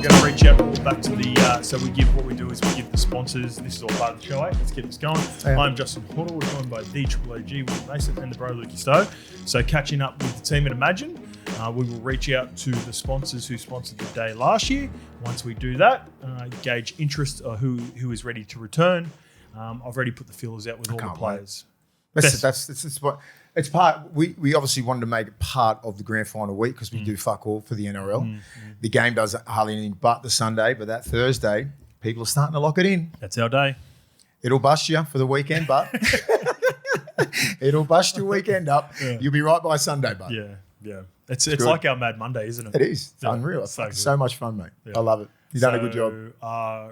going to reach out back to the, so we give, what we do is we give the sponsors, this is all part of the show, eh? Let's get this going. Yeah. I'm Justin Horo, we're joined by the Triple OG, Willie Mason and the bro Lukey Stowe. So catching up with the team at Imagine, we will reach out to the sponsors who sponsored the day last year. Once we do that, gauge interest of who is ready to return. I've already put the feelers out with all the players. It's part. We obviously wanted to make it part of the grand final week because we do fuck all for the NRL. The game does hardly anything but the Sunday, but that Thursday, people are starting to lock it in. That's our day. It'll bust you for the weekend, but it'll bust your weekend up. Yeah. You'll be right by Sunday, but yeah. It's like our Mad Monday, isn't it? It is. It's unreal. It's so much fun, mate. Yeah. I love it. You've done a good job.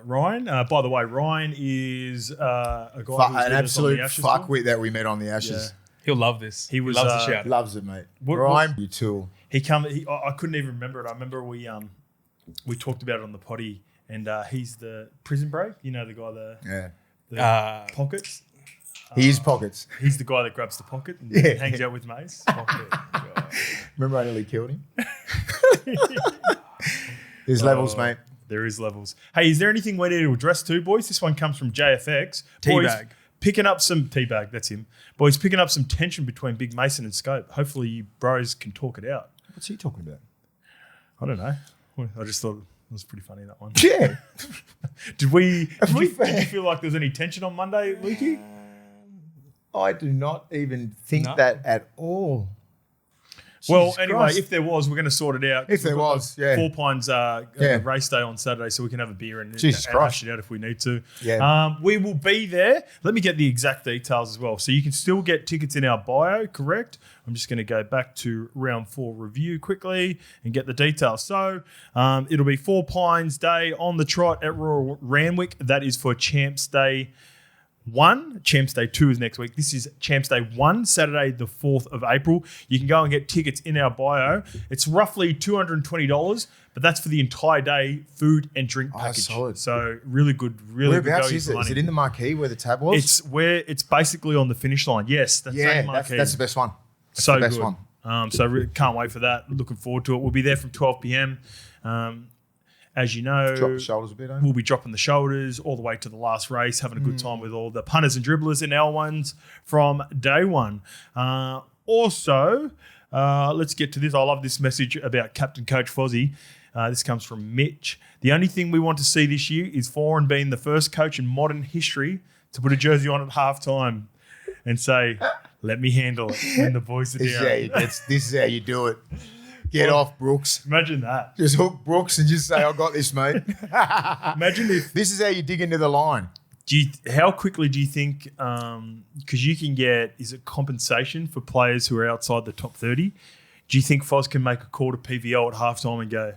Ryan, by the way, Ryan is a guy an absolute fuckwit that we met on the Ashes. Yeah. He'll love this. He loves the shout. Loves it, mate. Ryan, you tool. I couldn't even remember it. I remember we talked about it on the potty, and he's the prison break. You know the guy, the pockets. He is pockets. He's the guy that grabs the pocket and hangs out with mates. Remember I nearly killed him? There's levels, mate. There is levels. Hey, is there anything we need to address too, boys? This one comes from JFX. Teabag. Picking up some teabag, that's him. Boys, picking up some tension between Big Mason and Scope. Hopefully you bros can talk it out. What's he talking about? I don't know. I just thought it was pretty funny, that one. Yeah. Did you feel like there was any tension on Monday, Lukey? I do not even think that at all. Well, Jesus anyway, Christ. If there was, we're going to sort it out. If there was, Four Pines race day on Saturday, so we can have a beer and hash it out if we need to. Yeah. We will be there. Let me get the exact details as well. So you can still get tickets in our bio, correct? I'm just going to go back to round 4 review quickly and get the details. So it'll be Four Pines Day on the trot at Royal Randwick. That is for Champs Day 1. Champs Day 2 is next week. This is Champs Day 1, Saturday the 4th of April. You can go and get tickets in our bio. It's roughly $220, but that's for the entire day, food and drink package. Solid. So really good, really good value for money. Is it in the marquee where the tab was? It's basically on the finish line. Yes, that's the marquee. That's the best one. That's so the best good. one. So really can't wait for that. Looking forward to it. We'll be there from 12 p.m. As you know, drop the shoulders a bit, we'll be dropping the shoulders all the way to the last race, having a good time with all the punters and dribblers and L1s from day one. Also, let's get to this. I love this message about Captain Coach Fozzie. This comes from Mitch. The only thing we want to see this year is Foran being the first coach in modern history to put a jersey on at halftime and say, let me handle it when the boys are down. This is how you do it. Get off, Brooks. Imagine that. Just hook Brooks and just say, I got this, mate. Imagine if... This is how you dig into the line. How quickly do you think, because you can get, is it compensation for players who are outside the top 30? Do you think Foz can make a call to PVO at halftime and go,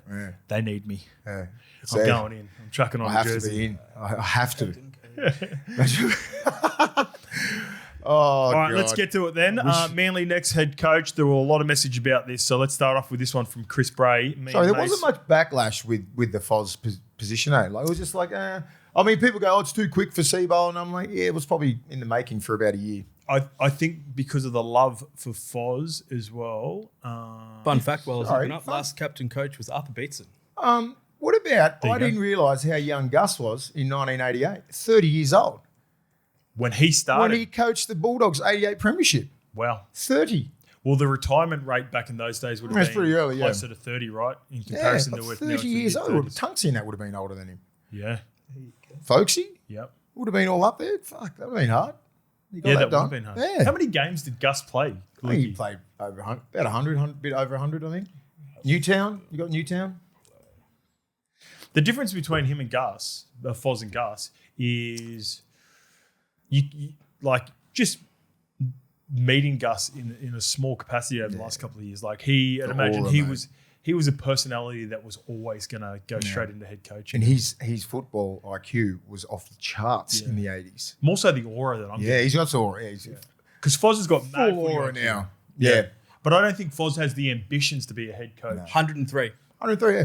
they need me? Yeah. I'm going in. I'm chucking on a jersey. I have to. Oh, all right, God. let's get to it then. Manly next head coach. There were a lot of message about this, so let's start off with this one from Chris Bray. There wasn't much backlash with the Foz position, eh? Like it was just like, I mean, people go, it's too quick for Seabold, and I'm like, it was probably in the making for about a year. I think because of the love for Foz as well. Fun fact, while I was looking up, last captain coach was Arthur Beetson. What about, I didn't realise how young Gus was in 1988, 30 years old. When he started. When he coached the Bulldogs 88 premiership. Wow. 30. Well, the retirement rate back in those days would have been pretty early, closer to 30, right? In comparison to 30 years old. Tunksy in that would have been older than him. Yeah. Folksy? Yep. Would have been all up there. Fuck, that would have been hard. That would have been hard. Yeah. How many games did Gus play? I think he played over 100, about 100, bit over 100, I think. Newtown? You got Newtown? The difference between him and Gus, Foz and Gus, is... You like just meeting Gus in a small capacity over the last couple of years. Like I'd imagine he was a personality that was always going to go straight into head coaching. And his football IQ was off the charts in the 80s. More so the aura that I'm getting. He's got aura. Because Foz has got mad full aura now. Yeah. But I don't think Foz has the ambitions to be a head coach. 103. 103, yeah.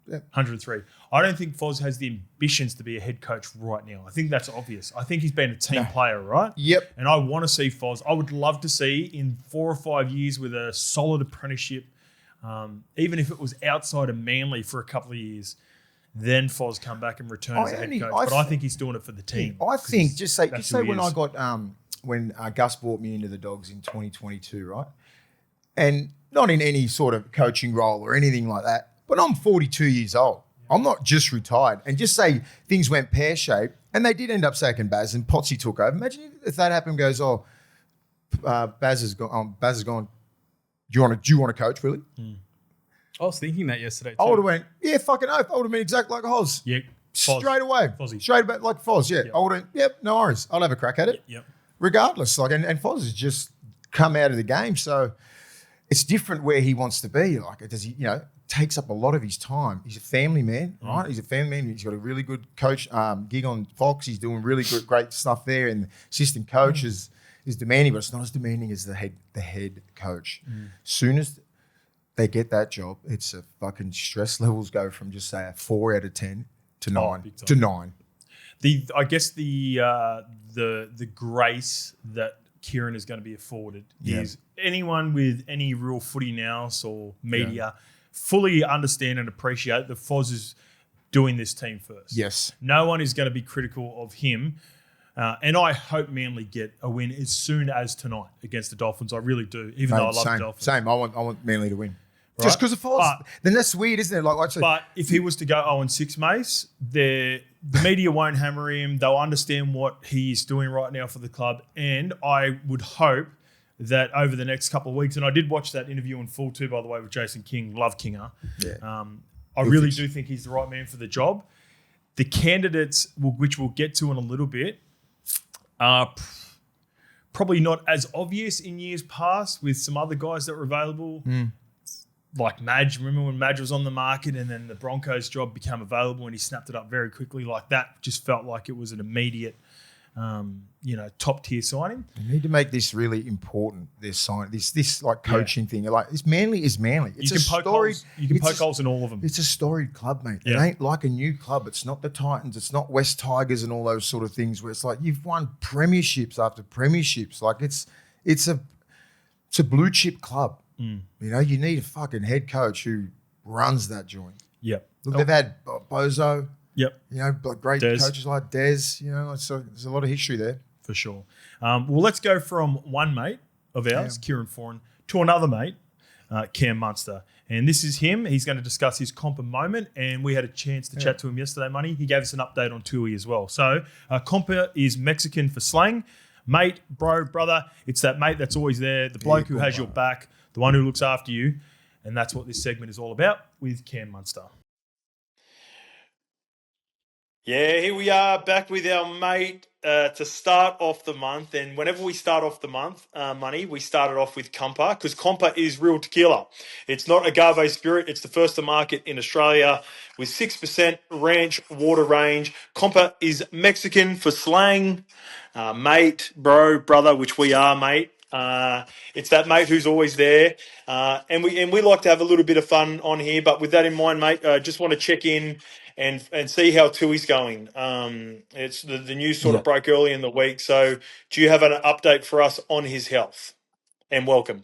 103. I don't think Foz has the ambitions to be a head coach right now. I think that's obvious. I think he's been a team player, right? Yep. And I want to see Foz. I would love to see in 4 or 5 years with a solid apprenticeship, even if it was outside of Manly for a couple of years, then Foz come back and return as a head coach. But I think he's doing it for the team. I think just say when I got when Gus brought me into the Dogs in 2022, right? And not in any sort of coaching role or anything like that, but I'm 42 years old. I'm not just retired. And just say things went pear-shaped and they did end up sacking Baz and Potsy took over. Imagine if that happened, goes, Baz has gone. Do you want to coach, Willie? I was thinking that yesterday too. I would have went, yeah, fucking oath. I would have been exactly like Oz. Yeah. Straight away. Fozzie. Straight back like Foz, yeah. Yep. I would have, yep, no worries. I'll have a crack at it. Yep. Regardless. And Foz has just come out of the game. So it's different where he wants to be. Takes up a lot of his time. He's a family man, right? He's a family man. He's got a really good coach gig on Fox. He's doing really good, great stuff there. And the assistant coach is demanding, but it's not as demanding as the head coach. Soon as they get that job, it's a fucking stress levels go from just say a 4 out of 10 to 9 to 9. I guess the grace that Kieran is going to be afforded is anyone with any real footy nous or media fully understand and appreciate that Foz is doing this team first. Yes. No one is going to be critical of him. And I hope Manly get a win as soon as tonight against the Dolphins. I really do, even though I love the Dolphins. Same. I want Manly to win. Right? Just because of Foz. Then that's weird, isn't it? But if he was to go 0-6, Mace, the media won't hammer him. They'll understand what he's doing right now for the club. And I would hope that over the next couple of weeks, and I did watch that interview in full too, by the way, with Jason King, love Kinger. Yeah. I really do think he's the right man for the job. The candidates, which we'll get to in a little bit, are probably not as obvious in years past with some other guys that were available. Like Madge. Remember when Madge was on the market and then the Broncos job became available and he snapped it up very quickly like that? Just felt like it was an immediate top tier signing. You need to make this really important. This coaching thing. It's Manly is Manly. It's poke holes in all of them. It's a storied club, mate. Yeah. It ain't like a new club. It's not the Titans. It's not West Tigers and all those sort of things where it's like you've won premierships after premierships. Like it's a blue chip club. You need a fucking head coach who runs that joint. Yep. Look, they've had Bozo. Yep. Great Des. coaches like Des. There's a lot of history there. For sure. Well, let's go from one mate of ours, Kieran Foran, to another mate, Cam Munster. And this is him. He's going to discuss his COMPA moment, and we had a chance to chat to him yesterday, Money. He gave us an update on Tui as well. So COMPA is Mexican for slang. Mate, bro, brother. It's that mate that's always there, the bloke who has your back, the one who looks after you. And that's what this segment is all about with Cam Munster. Yeah, here we are back with our mate to start off the month. And whenever we start off the month, Money, we start it off with COMPA because COMPA is real tequila. It's not agave spirit. It's the first to market in Australia with 6% ranch water range. COMPA is Mexican for slang. Mate, bro, brother, which we are, mate. It's that mate who's always there. And we like to have a little bit of fun on here. But with that in mind, mate, just want to check in and see how Tui's going. It's the news sort of broke early in the week. So do you have an update for us on his health? And welcome.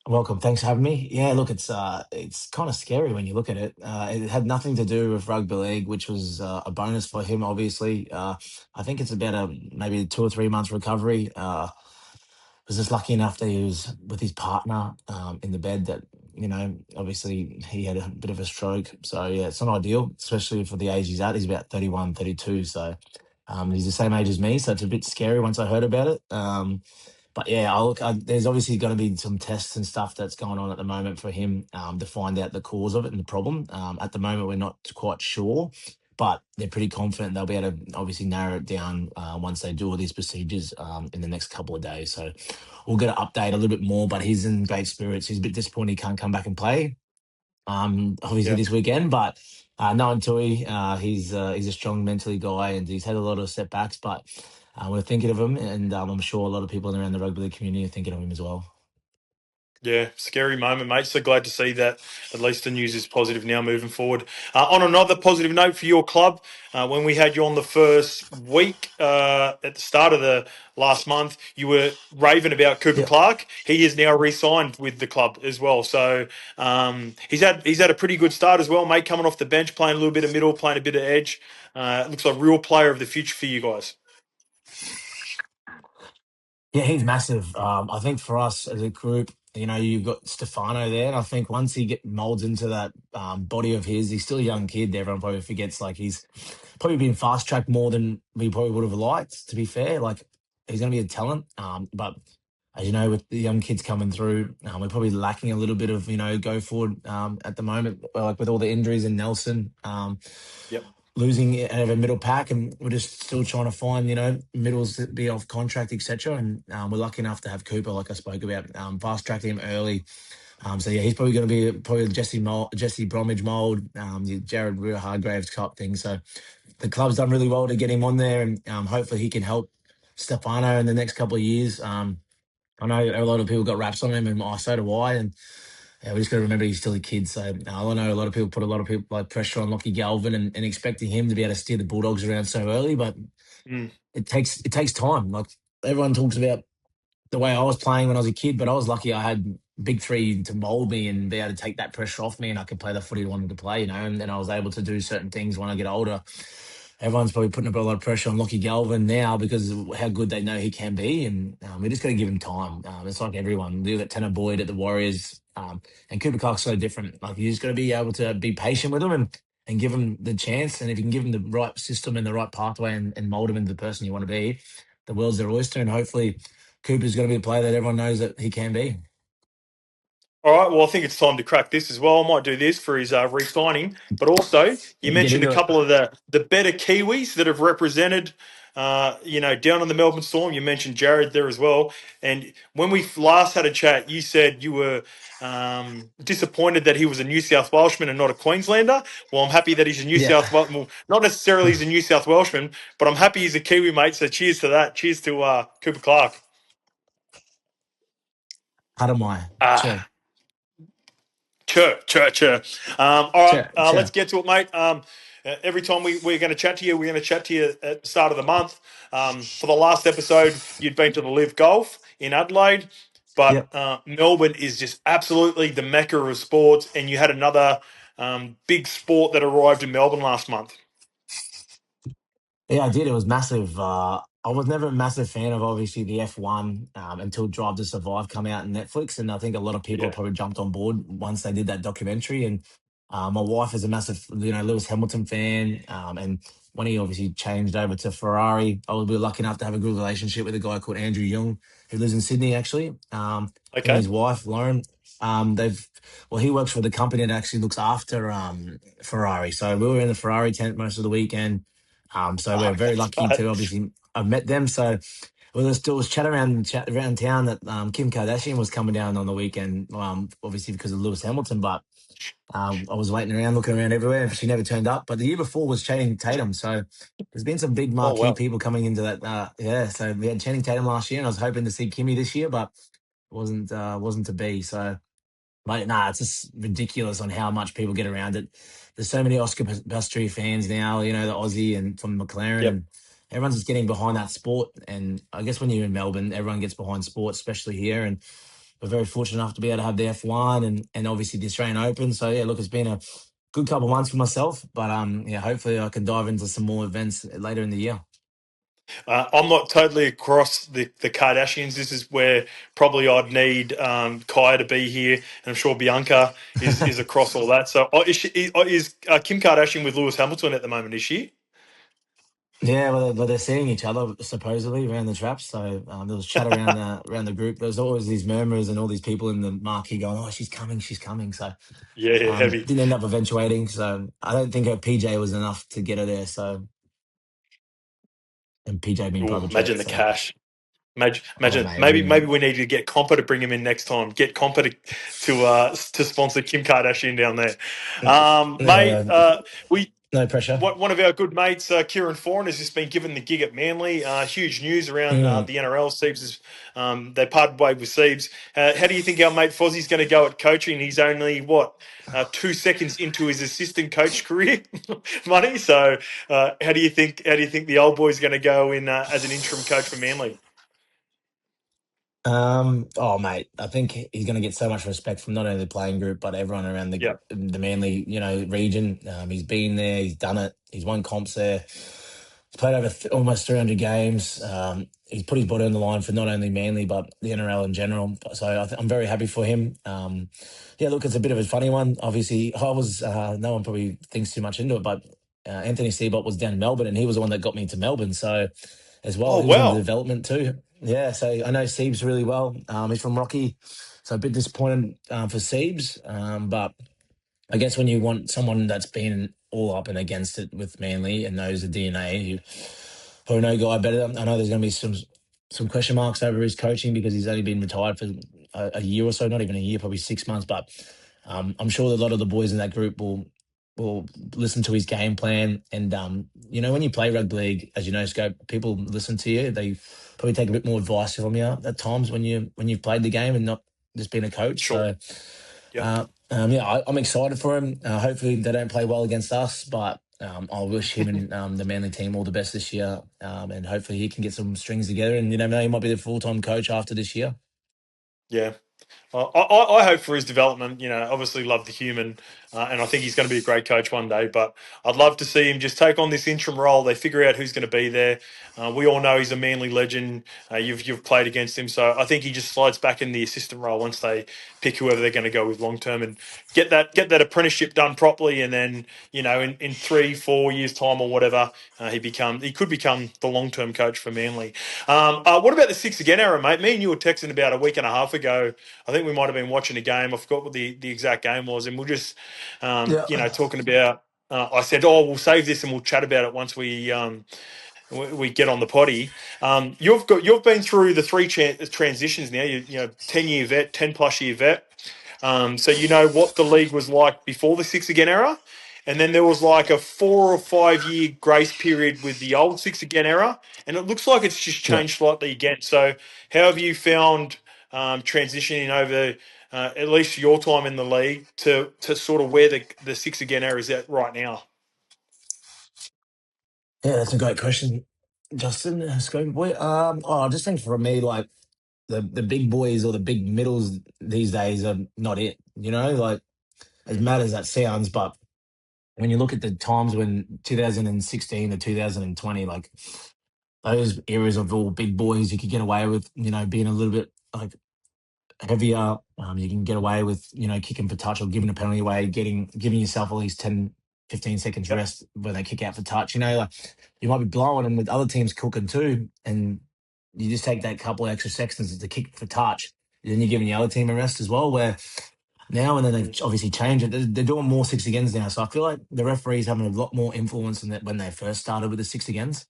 Welcome. Thanks for having me. Yeah, look, it's kind of scary when you look at it. It had nothing to do with rugby league, which was a bonus for him, obviously. I think it's about maybe 2 or 3 months recovery. Was just lucky enough that he was with his partner in the bed that, obviously he had a bit of a stroke. So, yeah, it's not ideal, especially for the age he's at. He's about 31, 32. So he's the same age as me. So it's a bit scary once I heard about it. But yeah, there's obviously going to be some tests and stuff that's going on at the moment for him to find out the cause of it and the problem. At the moment, we're not quite sure, but they're pretty confident they'll be able to obviously narrow it down once they do all these procedures in the next couple of days. So we'll get an update a little bit more, but he's in great spirits. He's a bit disappointed he can't come back and play, obviously this weekend, but knowing Tui, he's a strong mentally guy and he's had a lot of setbacks, but we're thinking of him, and I'm sure a lot of people around the rugby league community are thinking of him as well. Yeah, scary moment, mate. So glad to see that at least the news is positive now moving forward. On another positive note for your club, when we had you on the first week at the start of the last month, you were raving about Cooper Yep. Clark. He is now re-signed with the club as well. So he's had a pretty good start as well, mate, coming off the bench, playing a little bit of middle, playing a bit of edge. Looks like a real player of the future for you guys. Yeah, he's massive. I think for us as a group, you've got Stefano there, and I think once he molds into that body of his, he's still a young kid. Everyone probably forgets like he's probably been fast tracked more than we probably would have liked. To be fair, like he's going to be a talent, but as you know, with the young kids coming through, we're probably lacking a little bit of go forward at the moment, like with all the injuries in Nelson. Yep. Losing out of a middle pack, and we're just still trying to find middles that be off contract, etc. And we're lucky enough to have Cooper, like I spoke about, fast tracking him early. So yeah, he's probably going to be probably the Jesse Bromwich mold, the Jared Weir Hargraves type thing. So the club's done really well to get him on there, and hopefully he can help Stefano in the next couple of years. I know a lot of people got raps on him, and so do I. And yeah, we just got to remember he's still a kid. So I know a lot of people put a lot of people like pressure on Lockie Galvin and expecting him to be able to steer the Bulldogs around so early, but it takes time. Like everyone talks about the way I was playing when I was a kid, but I was lucky I had big three to mold me and be able to take that pressure off me, and I could play the footy I wanted to play, and then I was able to do certain things when I get older. Everyone's probably putting a lot of pressure on Lockie Galvin now because of how good they know he can be, and we just got to give him time. It's like everyone. You got Tanner Boyd at the Warriors, and Cooper Clark's so different. Like you just got to be able to be patient with him and give him the chance. And if you can give him the right system and the right pathway and mold him into the person you want to be, the world's their oyster. And hopefully, Cooper's going to be a player that everyone knows that he can be. All right, well, I think it's time to crack this as well. I might do this for his re-signing, but also you Get mentioned a into it. couple of the better Kiwis that have represented, down on the Melbourne Storm. You mentioned Jared there as well. And when we last had a chat, you said you were disappointed that he was a New South Welshman and not a Queenslander. Well, I'm happy that he's a New Yeah. South Welshman. Well, not necessarily he's a New South Welshman, but I'm happy he's a Kiwi, mate. So cheers to that. Cheers to Cooper Clark. Hadamai. Ah. Sure. Sure. All right, Sure. Sure. let's get to it, mate. Every time we're going to chat to you, we're going to chat to you at the start of the month. For the last episode, you'd been to the Live Golf in Adelaide, but Yep. Melbourne is just absolutely the mecca of sports, and you had another big sport that arrived in Melbourne last month. Yeah, I did. It was massive. I was never a massive fan of obviously the F1 until Drive to Survive come out on Netflix, and I think a lot of people Yeah. probably jumped on board once they did that documentary. And my wife is a massive, Lewis Hamilton fan, and when he obviously changed over to Ferrari, I was really lucky enough to have a good relationship with a guy called Andrew Young, who lives in Sydney actually. Him and Okay. his wife Lauren. He works for the company that actually looks after Ferrari. So we were in the Ferrari tent most of the weekend. So we're very That's lucky bad. to obviously have met them. So there was chat around town that Kim Kardashian was coming down on the weekend, obviously because of Lewis Hamilton. But I was waiting around, looking around everywhere, and she never turned up. But the year before was Channing Tatum. So there's been some big Oh marquee well. people coming into that. Yeah, so we had Channing Tatum last year, and I was hoping to see Kimmy this year, but it wasn't to be. So like, nah, it's just ridiculous on how much people get around it. There's so many Oscar Piastri fans now, the Aussie and from McLaren, Yep. and everyone's just getting behind that sport. And I guess when you're in Melbourne, everyone gets behind sport, especially here. And we're very fortunate enough to be able to have the F1 and obviously the Australian Open. So yeah, look, it's been a good couple of months for myself, but yeah, hopefully I can dive into some more events later in the year. I'm not totally across the Kardashians. This is where probably I'd need Kaya to be here, and I'm sure Bianca is across all that. So, is Kim Kardashian with Lewis Hamilton at the moment? Is she? Yeah, well, they're seeing each other supposedly around the traps. So there was chat around the group. There's always these murmurs and all these people in the marquee going, "Oh, she's coming, she's coming." So Yeah, heavy. didn't end up eventuating. So I don't think her PJ was enough to get her there. So and PJ being Ooh, private jet. imagine the So cash. Imagine, oh imagine. mate, Maybe we need to get COMPA to bring him in next time. Get COMPA to sponsor Kim Kardashian down there, mate. yeah, No pressure. One of our good mates, Kieran Foran, has just been given the gig at Manly. Huge news around the NRL. Siebes is, they parted way with Siebes. How do you think our mate Fozzie's going to go at coaching? He's only 2 seconds into his assistant coach career, money. So how do you think the old boy's going to go in as an interim coach for Manly? Oh mate, I think he's going to get so much respect from not only the playing group but everyone around Yeah, the Manly, region. He's been there, he's done it, he's won comps there. He's played over almost 300 games. He's put his body on the line for not only Manly but the NRL in general. So I'm very happy for him. Yeah, look, it's a bit of a funny one. Obviously, I was no one probably thinks too much into it, but Anthony Seabot was down in Melbourne, and he was the one that got me to Melbourne. So as well, oh he was in the wow, development too. Yeah, so I know Siebes really well. He's from Rocky, so a bit disappointed for Siebes. But I guess when you want someone that's been all up and against it with Manly and knows the DNA, you probably know guy better. I know there's going to be some question marks over his coaching because he's only been retired for a year or so, not even a year, probably 6 months. But I'm sure a lot of the boys in that group will listen to his game plan. And when you play rugby league, as you know, Scope, people listen to you. They probably take a bit more advice from you at times when you've played the game and not just been a coach. sure, So yeah. I'm excited for him. Hopefully they don't play well against us, but I wish him and the Manly team all the best this year. And hopefully he can get some strings together. And you never know, he might be the full-time coach after this year. Yeah. I hope for his development. Obviously love the human, and I think he's going to be a great coach one day. But I'd love to see him just take on this interim role. They figure out who's going to be there. We all know he's a Manly legend. You've played against him, so I think he just slides back in the assistant role once they pick whoever they're going to go with long term and get that apprenticeship done properly. And then in 3-4 years time or whatever, he could become the long term coach for Manly. What about the six again era, mate? Me and you were texting about a week and a half ago. I think we might have been watching a game. I forgot what the exact game was, and we're just, Yeah. talking about. I said, "Oh, we'll save this and we'll chat about it once we get on the potty." You've been through the three transitions now. 10-year vet, 10+ year vet. So you know what the league was like before the six again era, and then there was like a 4 or 5 year grace period with the old six again era, and it looks like it's just Yeah. changed slightly again. So how have you found transitioning over at least your time in the league to sort of where the six again era is at right now? Yeah, that's a great question, Justin. Scopy boy. I just think for me, like the big boys or the big middles these days are not it. Like as mad as that sounds, but when you look at the times when 2016 to 2020, like those eras of all big boys, you could get away with, being a little bit like heavier. You can get away with, kicking for touch or giving a penalty away, giving yourself at least 10, 15 seconds Yep. rest when they kick out for touch. Like you might be blowing and with other teams cooking too, and you just take that couple of extra seconds to kick for touch. Then you're giving the other team a rest as well. Where now and then they've obviously changed it. They're doing more six agains now, so I feel like the referees having a lot more influence than that when they first started with the six agains.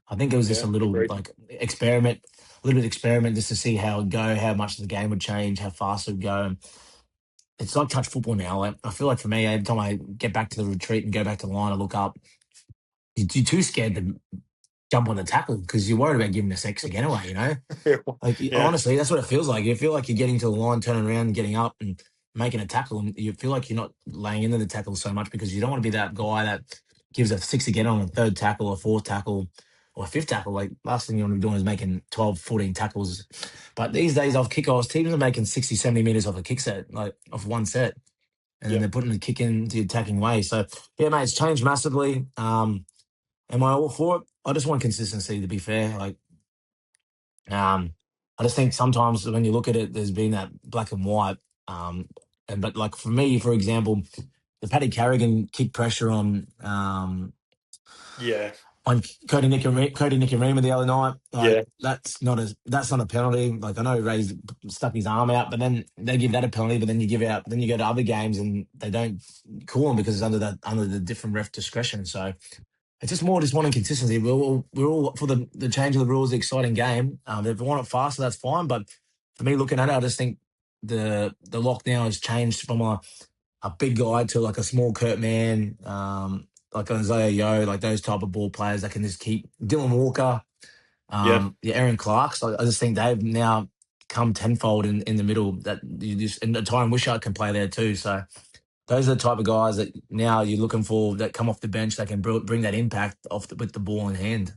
I think it was just Yeah. a little Agreed. like experiment, a little bit experiment just to see how it'd go, how much the game would change, how fast it would go. And it's like touch football now. Like, I feel like for me, every time I get back to the retreat and go back to the line, I look up. You're too scared to jump on the tackle because you're worried about giving the sex again away. Like Yeah. honestly, that's what it feels like. You feel like you're getting to the line, turning around, getting up, and making a tackle, and you feel like you're not laying into the tackle so much because you don't want to be that guy that gives a six again on a third tackle, a fourth tackle, or a fifth tackle. Like last thing you want to be doing is making 12, 14 tackles. But these days off kickoffs, teams are making 60, 70 meters off a kick set, like off one set, and then Yeah. they're putting the kick into the attacking way. So yeah, mate, it's changed massively. Am I all for it? I just want consistency. To be fair, like I just think sometimes when you look at it, there's been that black and white. But like for me, for example, the Paddy Carrigan kick pressure Yeah. on Cody Nicarima the other night, like Yeah. that's not a penalty. Like I know Ray's stuck his arm out, but then they give that a penalty. But then you go to other games and they don't call him because it's under the different ref discretion. So it's just more just wanting consistency. We're all for the change of the rules, the exciting game. If we want it faster, that's fine. But for me, looking at it, I just think the lock now has changed from a big guy to like a small Kurt man. like Isaiah Yo, like those type of ball players that can just keep Dylan Walker, Yeah. Aaron Clark. So I just think they've now come tenfold in the middle that you just, and Tyron Wishart can play there too. So those are the type of guys that now you're looking for that come off the bench that can bring that impact with the ball in hand.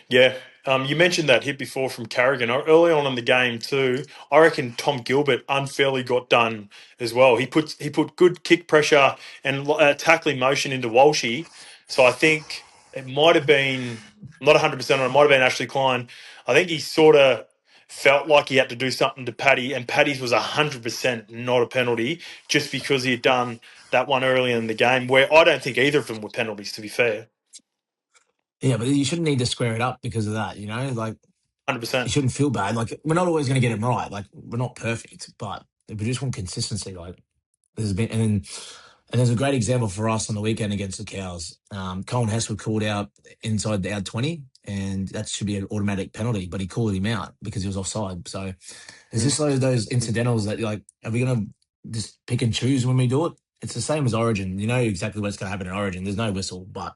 Yeah. You mentioned that hit before from Carrigan early on in the game too. I reckon Tom Gilbert unfairly got done as well. He put good kick pressure and tackling motion into Walshy. So I think it might have been not 100%. It might have been Ashley Klein. I think he sort of felt like he had to do something to Paddy, and Paddy's was 100% not a penalty just because he had done that one early in the game. Where I don't think either of them were penalties, to be fair. Yeah, but you shouldn't need to square it up because of that. Like 100%. you shouldn't feel bad. Like we're not always going to get it right. Like we're not perfect, but we just want consistency. Like there's been, and there's a great example for us on the weekend against the Cows. Colin Hess was called out inside our 20, and that should be an automatic penalty, but he called him out because he was offside. So it's just those incidentals that you're like, are we going to just pick and choose when we do it? It's the same as Origin. You know exactly what's going to happen in Origin. There's no whistle, but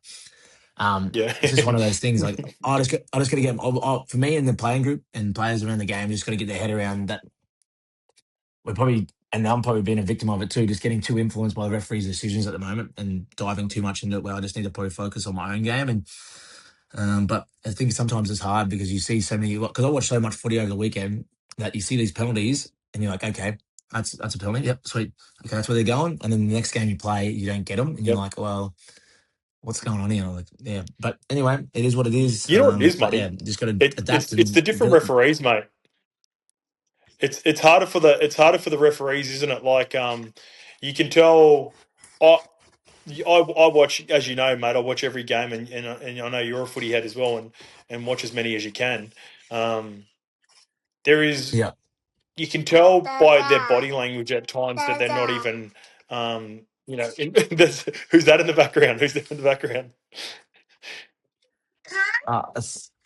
Yeah. it's just one of those things. Like I just got to get for me in the playing group and players around the game. Just got to get their head around that. We're probably, and I'm probably being a victim of it too, just getting too influenced by the referees' decisions at the moment and diving too much into it. Where I just need to probably focus on my own game. And but I think sometimes it's hard because you see so many. Because I watched so much footy over the weekend that you see these penalties and you're like, okay, that's a penalty. Yep, sweet. Okay, that's where they're going. And then the next game you play, you don't get them, and you're like, well, what's going on here? Like, yeah. But anyway, it is what it is. You know what it is, But mate? yeah, just got to adapt It's the and different referees, mate. It's harder for the referees, isn't it? Like you can tell. I watch, as you know, mate. I watch every game, and I know you're a footy head as well, and watch as many as you can. There is, yeah. you can tell by their body language at times that they're not even, who's that in the background? Who's there in the background?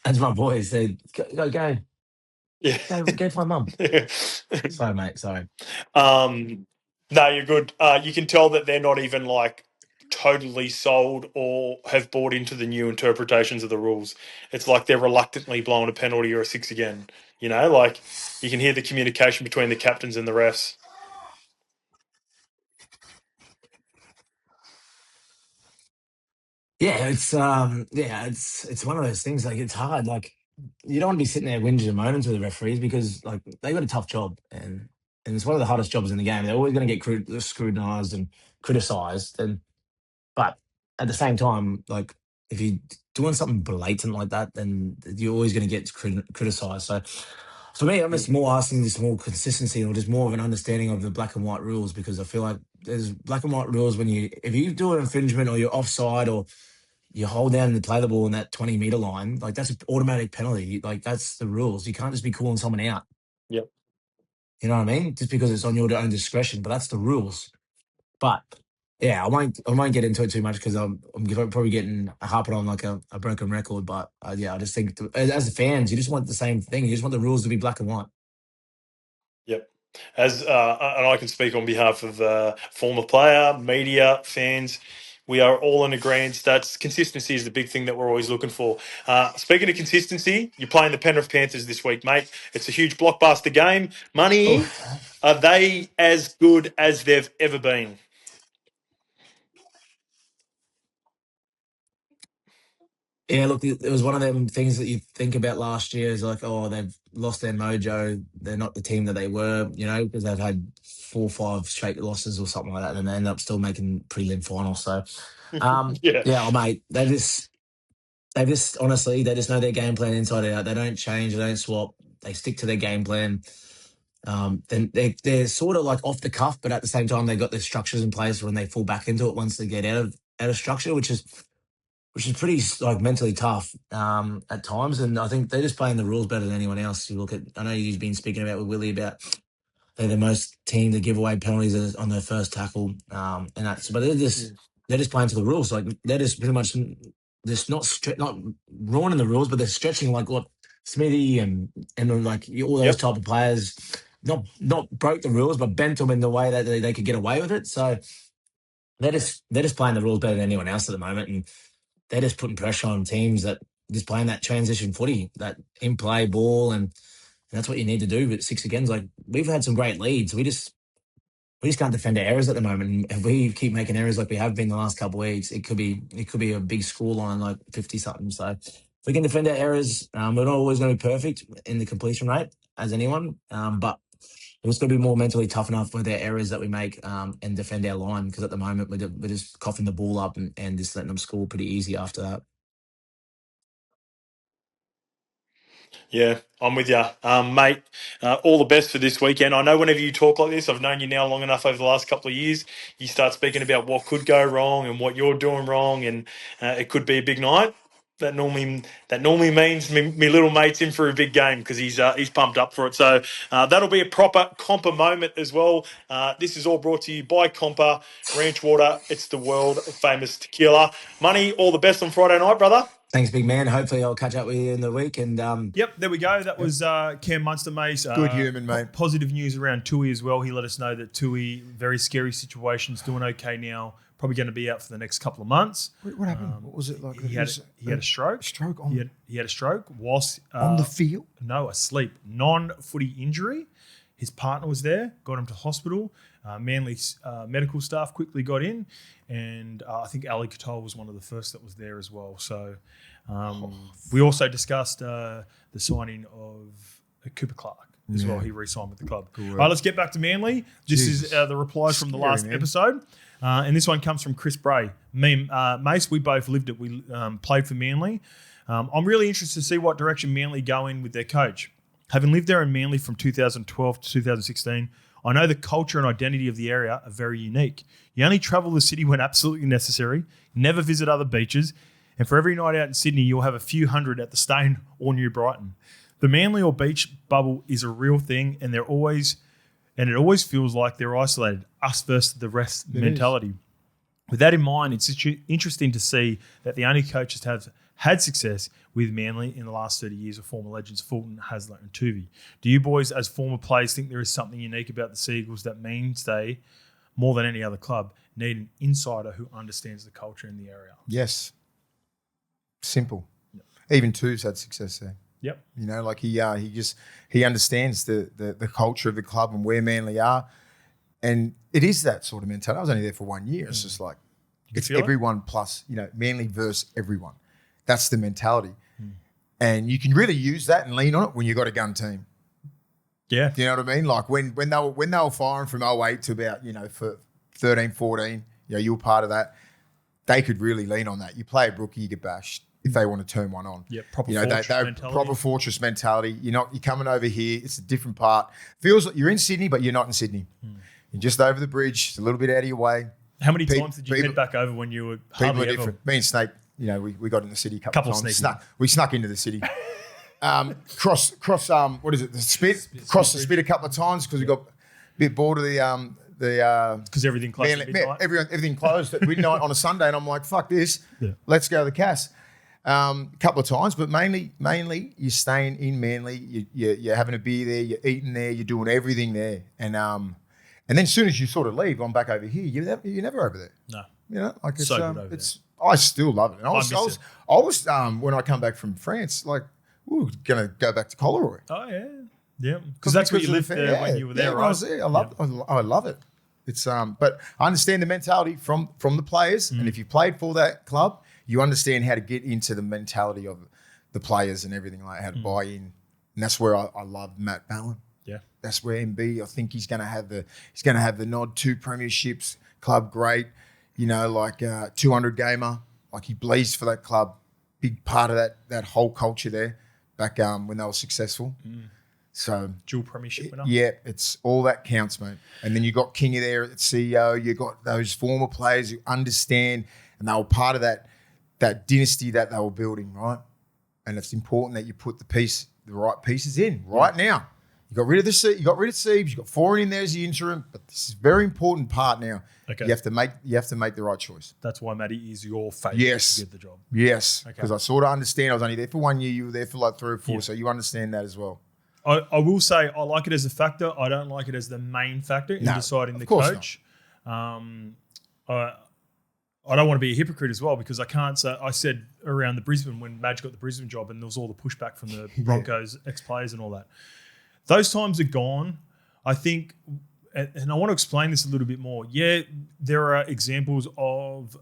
As my boy said, go, Yeah. go find mum. Sorry, mate. Sorry. No, you're good. You can tell that they're not even like totally sold or have bought into the new interpretations of the rules. It's like they're reluctantly blowing a penalty or a six again. Like you can hear the communication between the captains and the refs. Yeah, it's one of those things. Like it's hard. Like you don't want to be sitting there whinging and moaning to the referees because like they got a tough job and it's one of the hardest jobs in the game. They're always going to get scrutinized and criticized. But at the same time, like if you're doing something blatant like that, then you're always going to get criticized. So for me, I'm just more asking this more consistency or just more of an understanding of the black and white rules because I feel like there's black and white rules when if you do an infringement or you're offside or you hold down and play the ball in that 20-meter line, like that's an automatic penalty. Like that's the rules. You can't just be calling someone out. Yep. You know what I mean? Just because it's on your own discretion, but that's the rules. But yeah, I won't get into it too much because I'm probably getting harping on like a broken record. But yeah, I just think as fans, you just want the same thing. You just want the rules to be black and white. Yep. And I can speak on behalf of former player, media, fans. We are all in agreement that consistency is the big thing that we're always looking for. Speaking of consistency, you're playing the Penrith Panthers this week, mate. It's a huge blockbuster game. Money, are they as good as they've ever been? Yeah, look, it was one of them things that you think about last year is like, oh, they've lost their mojo. They're not the team that they were, because they've had 4 or 5 straight losses or something like that, and they end up still making prelim finals. So, Yeah. yeah, mate, they just honestly, they just know their game plan inside out. They don't change, they don't swap. They stick to their game plan. Then they're sort of like off the cuff, but at the same time, they've got their structures in place when they fall back into it once they get out of structure, which is pretty like mentally tough at times. And I think they're just playing the rules better than anyone else. You look at, I know you've been speaking about with Willie about they're the most team to give away penalties on their first tackle, and that's. But they're just playing to the rules. Like they're just pretty much just not ruining the rules, but they're stretching like what Smithy and like all those type of players. Not broke the rules, but bent them in the way that they could get away with it. So they're just playing the rules better than anyone else at the moment, and they're just putting pressure on teams that just playing that transition footy, that in play ball, and that's what you need to do. But 6 again's like we've had some great leads. We just can't defend our errors at the moment. And if we keep making errors like we have been the last couple of weeks, it could be a big score line like 50 something. So if we can defend our errors, we're not always going to be perfect in the completion rate as anyone, but we're just going to be more mentally tough enough with our errors that we make and defend our line, because at the moment we're just coughing the ball up and just letting them score pretty easy after that. Yeah, I'm with you, mate. All the best for this weekend. I know whenever you talk like this, I've known you now long enough over the last couple of years, you start speaking about what could go wrong and what you're doing wrong, and it could be a big night. That normally means me little mate's in for a big game because he's pumped up for it. So that'll be a proper COMPA moment as well. This is all brought to you by COMPA Ranch Water. It's the world famous tequila. Money, all the best on Friday night, brother. Thanks, big man. Hopefully I'll catch up with you in the week. And Yep, there we go. That was Cam Munster, mate. Good human, mate. Positive news around Tui as well. He let us know that Tui, very scary situation, is doing okay now. Probably going to be out for the next couple of months. What happened? What was it like? He had a stroke. Stroke on He had a stroke whilst on the field. No, asleep. Non-footy injury. His partner was there. Got him to hospital. Manly medical staff quickly got in, and I think Ali Katoa was one of the first that was there as well. So we also discussed the signing of Cooper Clark as well. He re-signed with the club. All right, let's get back to Manly. This is the replies from the last episode. And this one comes from Chris Bray. Mace, we both lived it. We played for Manly. I'm really interested to see what direction Manly go in with their coach. Having lived there in Manly from 2012 to 2016, I know the culture and identity of the area are very unique. You only travel the city when absolutely necessary, never visit other beaches, and for every night out in Sydney, you'll have a few hundred at the Stane or New Brighton. The Manly or beach bubble is a real thing, and it always feels like they're isolated, us versus the rest mentality. With that in mind, it's interesting to see that the only coaches have had success with Manly in the last 30 years are former legends Fulton, Hasler and Tuvey. Do you boys, as former players, think there is something unique about the Seagulls that means they, more than any other club, need an insider who understands the culture in the area? Yes. Simple. Yep. Even Tuve's had success there. Yep. You know, like he understands the culture of the club and where Manly are. And it is that sort of mentality. I was only there for 1 year. It's just like, it's everyone plus, Manly versus everyone. That's the mentality. And you can really use that and lean on it when you got a gun team. Yeah. Do you know what I mean? Like when they were firing from 08 to about, for 13, 14, you were part of that. They could really lean on that. You play a brookie, you get bashed if they want to turn one on. Yeah, proper fortress mentality. Proper fortress mentality. You're coming over here. It's a different part. Feels like you're in Sydney, but you're not in Sydney. You're just over the bridge. It's a little bit out of your way. How many times did you head back over when you were hardly ever? Different. Me and Snake, we got in the city a couple of times. Sneaky. We snuck into the city. Cross what is it? The spit. Crossed the spit a couple of times because we got a bit bored of the because everything closed at midnight. Everything closed at midnight on a Sunday, and I'm like, fuck this. Yeah. Let's go to the Cass. A couple of times, but mainly you're staying in Manly. You're having a beer there. You're eating there. You're doing everything there, and then as soon as you sort of leave, I'm back over here. You're never over there. No, like it's so good over there. I still love it. And I was when I come back from France, like we were gonna go back to Coleroy. Oh yeah, because that's where you lived there when you were there, right? I was there. I love it. It's but I understand the mentality from the players, and if you played for that club, you understand how to get into the mentality of the players and everything, like how to buy in, and that's where I love Matt Ballin. Yeah, that's where MB. I think he's going to have the nod. 2 premierships, club great. 200 gamer. Like he bleeds for that club. Big part of that whole culture there back when they were successful. So dual premiership winner. Yeah, it's all that counts, mate. And then you got Kingy there at CEO. You got those former players who understand, and they were part of that dynasty that they were building, right? And it's important that you put the right pieces in right now. You got rid of Siebes. You got Foreign in there as the interim, but this is a very important part now. Okay. You have to make the right choice. That's why Matty is your favourite to get the job. Yes, because I sort of understand. I was only there for 1 year. You were there for like 3 or 4, so you understand that as well. I will say I like it as a factor. I don't like it as the main factor in deciding the coach. I don't want to be a hypocrite as well because I can't say I said around the Brisbane when Madge got the Brisbane job and there was all the pushback from the Broncos ex-players and all that. Those times are gone. I think, and I want to explain this a little bit more. Yeah, there are examples of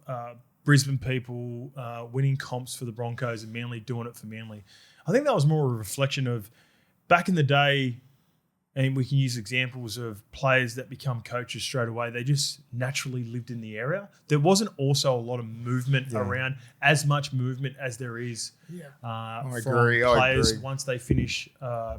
Brisbane people winning comps for the Broncos and Manly doing it for Manly. I think that was more a reflection of back in the day, and we can use examples of players that become coaches straight away. They just naturally lived in the area. There wasn't also a lot of movement around, as much movement as there is from players once they finish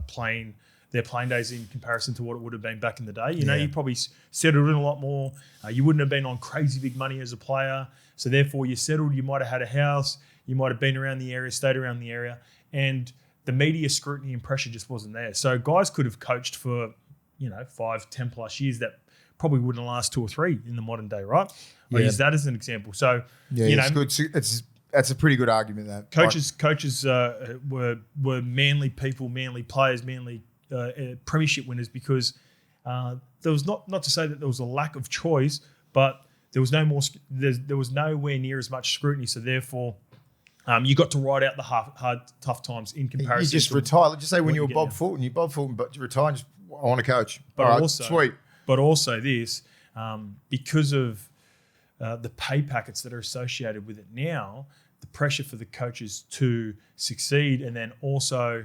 playing their playing days in comparison to what it would have been back in the day. You know, you probably settled in a lot more. You wouldn't have been on crazy big money as a player. So therefore you settled, you might have had a house, you might have been around the area, stayed around the area. And the media scrutiny and pressure just wasn't there. So guys could have coached for, 5, 10 plus years that probably wouldn't last 2 or 3 in the modern day, right? I use that as an example. So, it's good. That's a pretty good argument. That coaches were Manly people, Manly players, Manly premiership winners because there was not to say that there was a lack of choice, but there was no more. There was nowhere near as much scrutiny. So therefore, you got to ride out the hard, tough times in comparison. You just retire. Let's just say when you were Bob Fulton, but you retire and just, I want to coach. But also this, because of the pay packets that are associated with it now, the pressure for the coaches to succeed, and then also,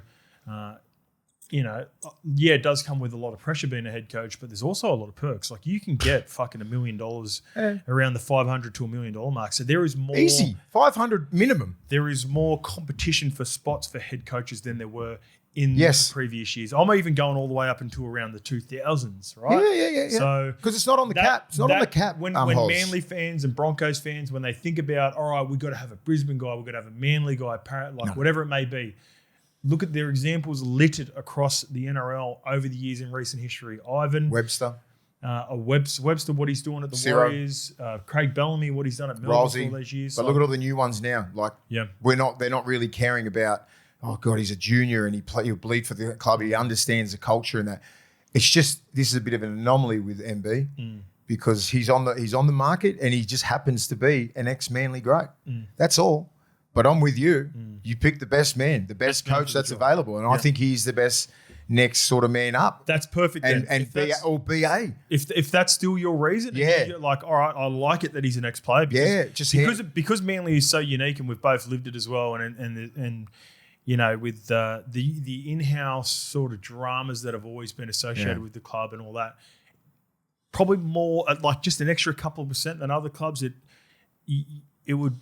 it does come with a lot of pressure being a head coach, but there's also a lot of perks. Like you can get fucking $1 million around the $500 to $1 million mark. So there is more easy 500 minimum. There is more competition for spots for head coaches than there were in the previous years. I'm even going all the way up into around the 2000s, right? Yeah. So because it's not on the cap. It's not on the cap. When Manly fans and Broncos fans, when they think about, all right, we've got to have a Brisbane guy, we've got to have a Manly guy, whatever it may be. Look at their examples littered across the NRL over the years in recent history. Ivan Webster, Webster, what he's doing at the Warriors. Craig Bellamy, what he's done at Melbourne all those years. But look at all the new ones now. They're not really caring about. Oh God, he's a junior and he'll bleed for the club. He understands the culture and that. It's just this is a bit of an anomaly with MB because he's on the market and he just happens to be an ex-Manly great. That's all. But I'm with you. You pick the best man, the best coach that's available. And I think he's the best next sort of man up. That's perfect. And BA. If that's still your reason, you're like, all right, I like it that he's an ex-player. Because Manly is so unique and we've both lived it as well. And with the in-house sort of dramas that have always been associated with the club and all that, probably more like just an extra couple of % than other clubs. It would.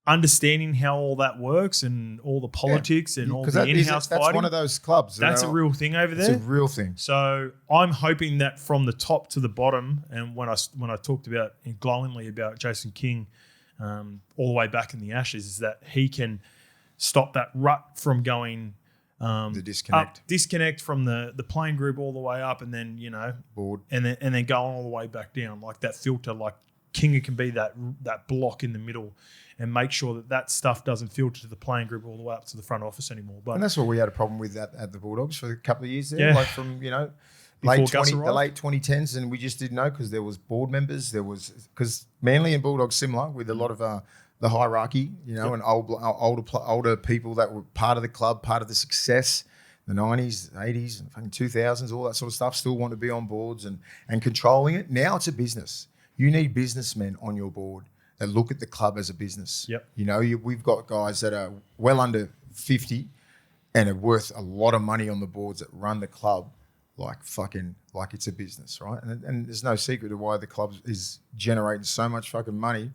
Understanding how all that works and all the politics and all the in-house fighting. That's one of those clubs. That's a real thing over there. It's a real thing. So I'm hoping that from the top to the bottom, and when I talked about glowingly about Jason King all the way back in the Ashes, is that he can stop that rut from going the disconnect from the playing group all the way up, and then board, and then going all the way back down, like that filter. Like King can be that block in the middle. And make sure that stuff doesn't filter to the playing group all the way up to the front office anymore. And that's what we had a problem with at the Bulldogs for a couple of years there. Like from, the late 2010s, and we just didn't know because there was board members. Because Manly and Bulldogs similar with a lot of the hierarchy, and older people that were part of the club, part of the success, the 90s, 80s, and 2000s, all that sort of stuff, still want to be on boards and controlling it. Now it's a business. You need businessmen on your board that look at the club as a business. Yep. We've got guys that are well under 50 and are worth a lot of money on the boards that run the club like it's a business, right? And there's no secret to why the club is generating so much fucking money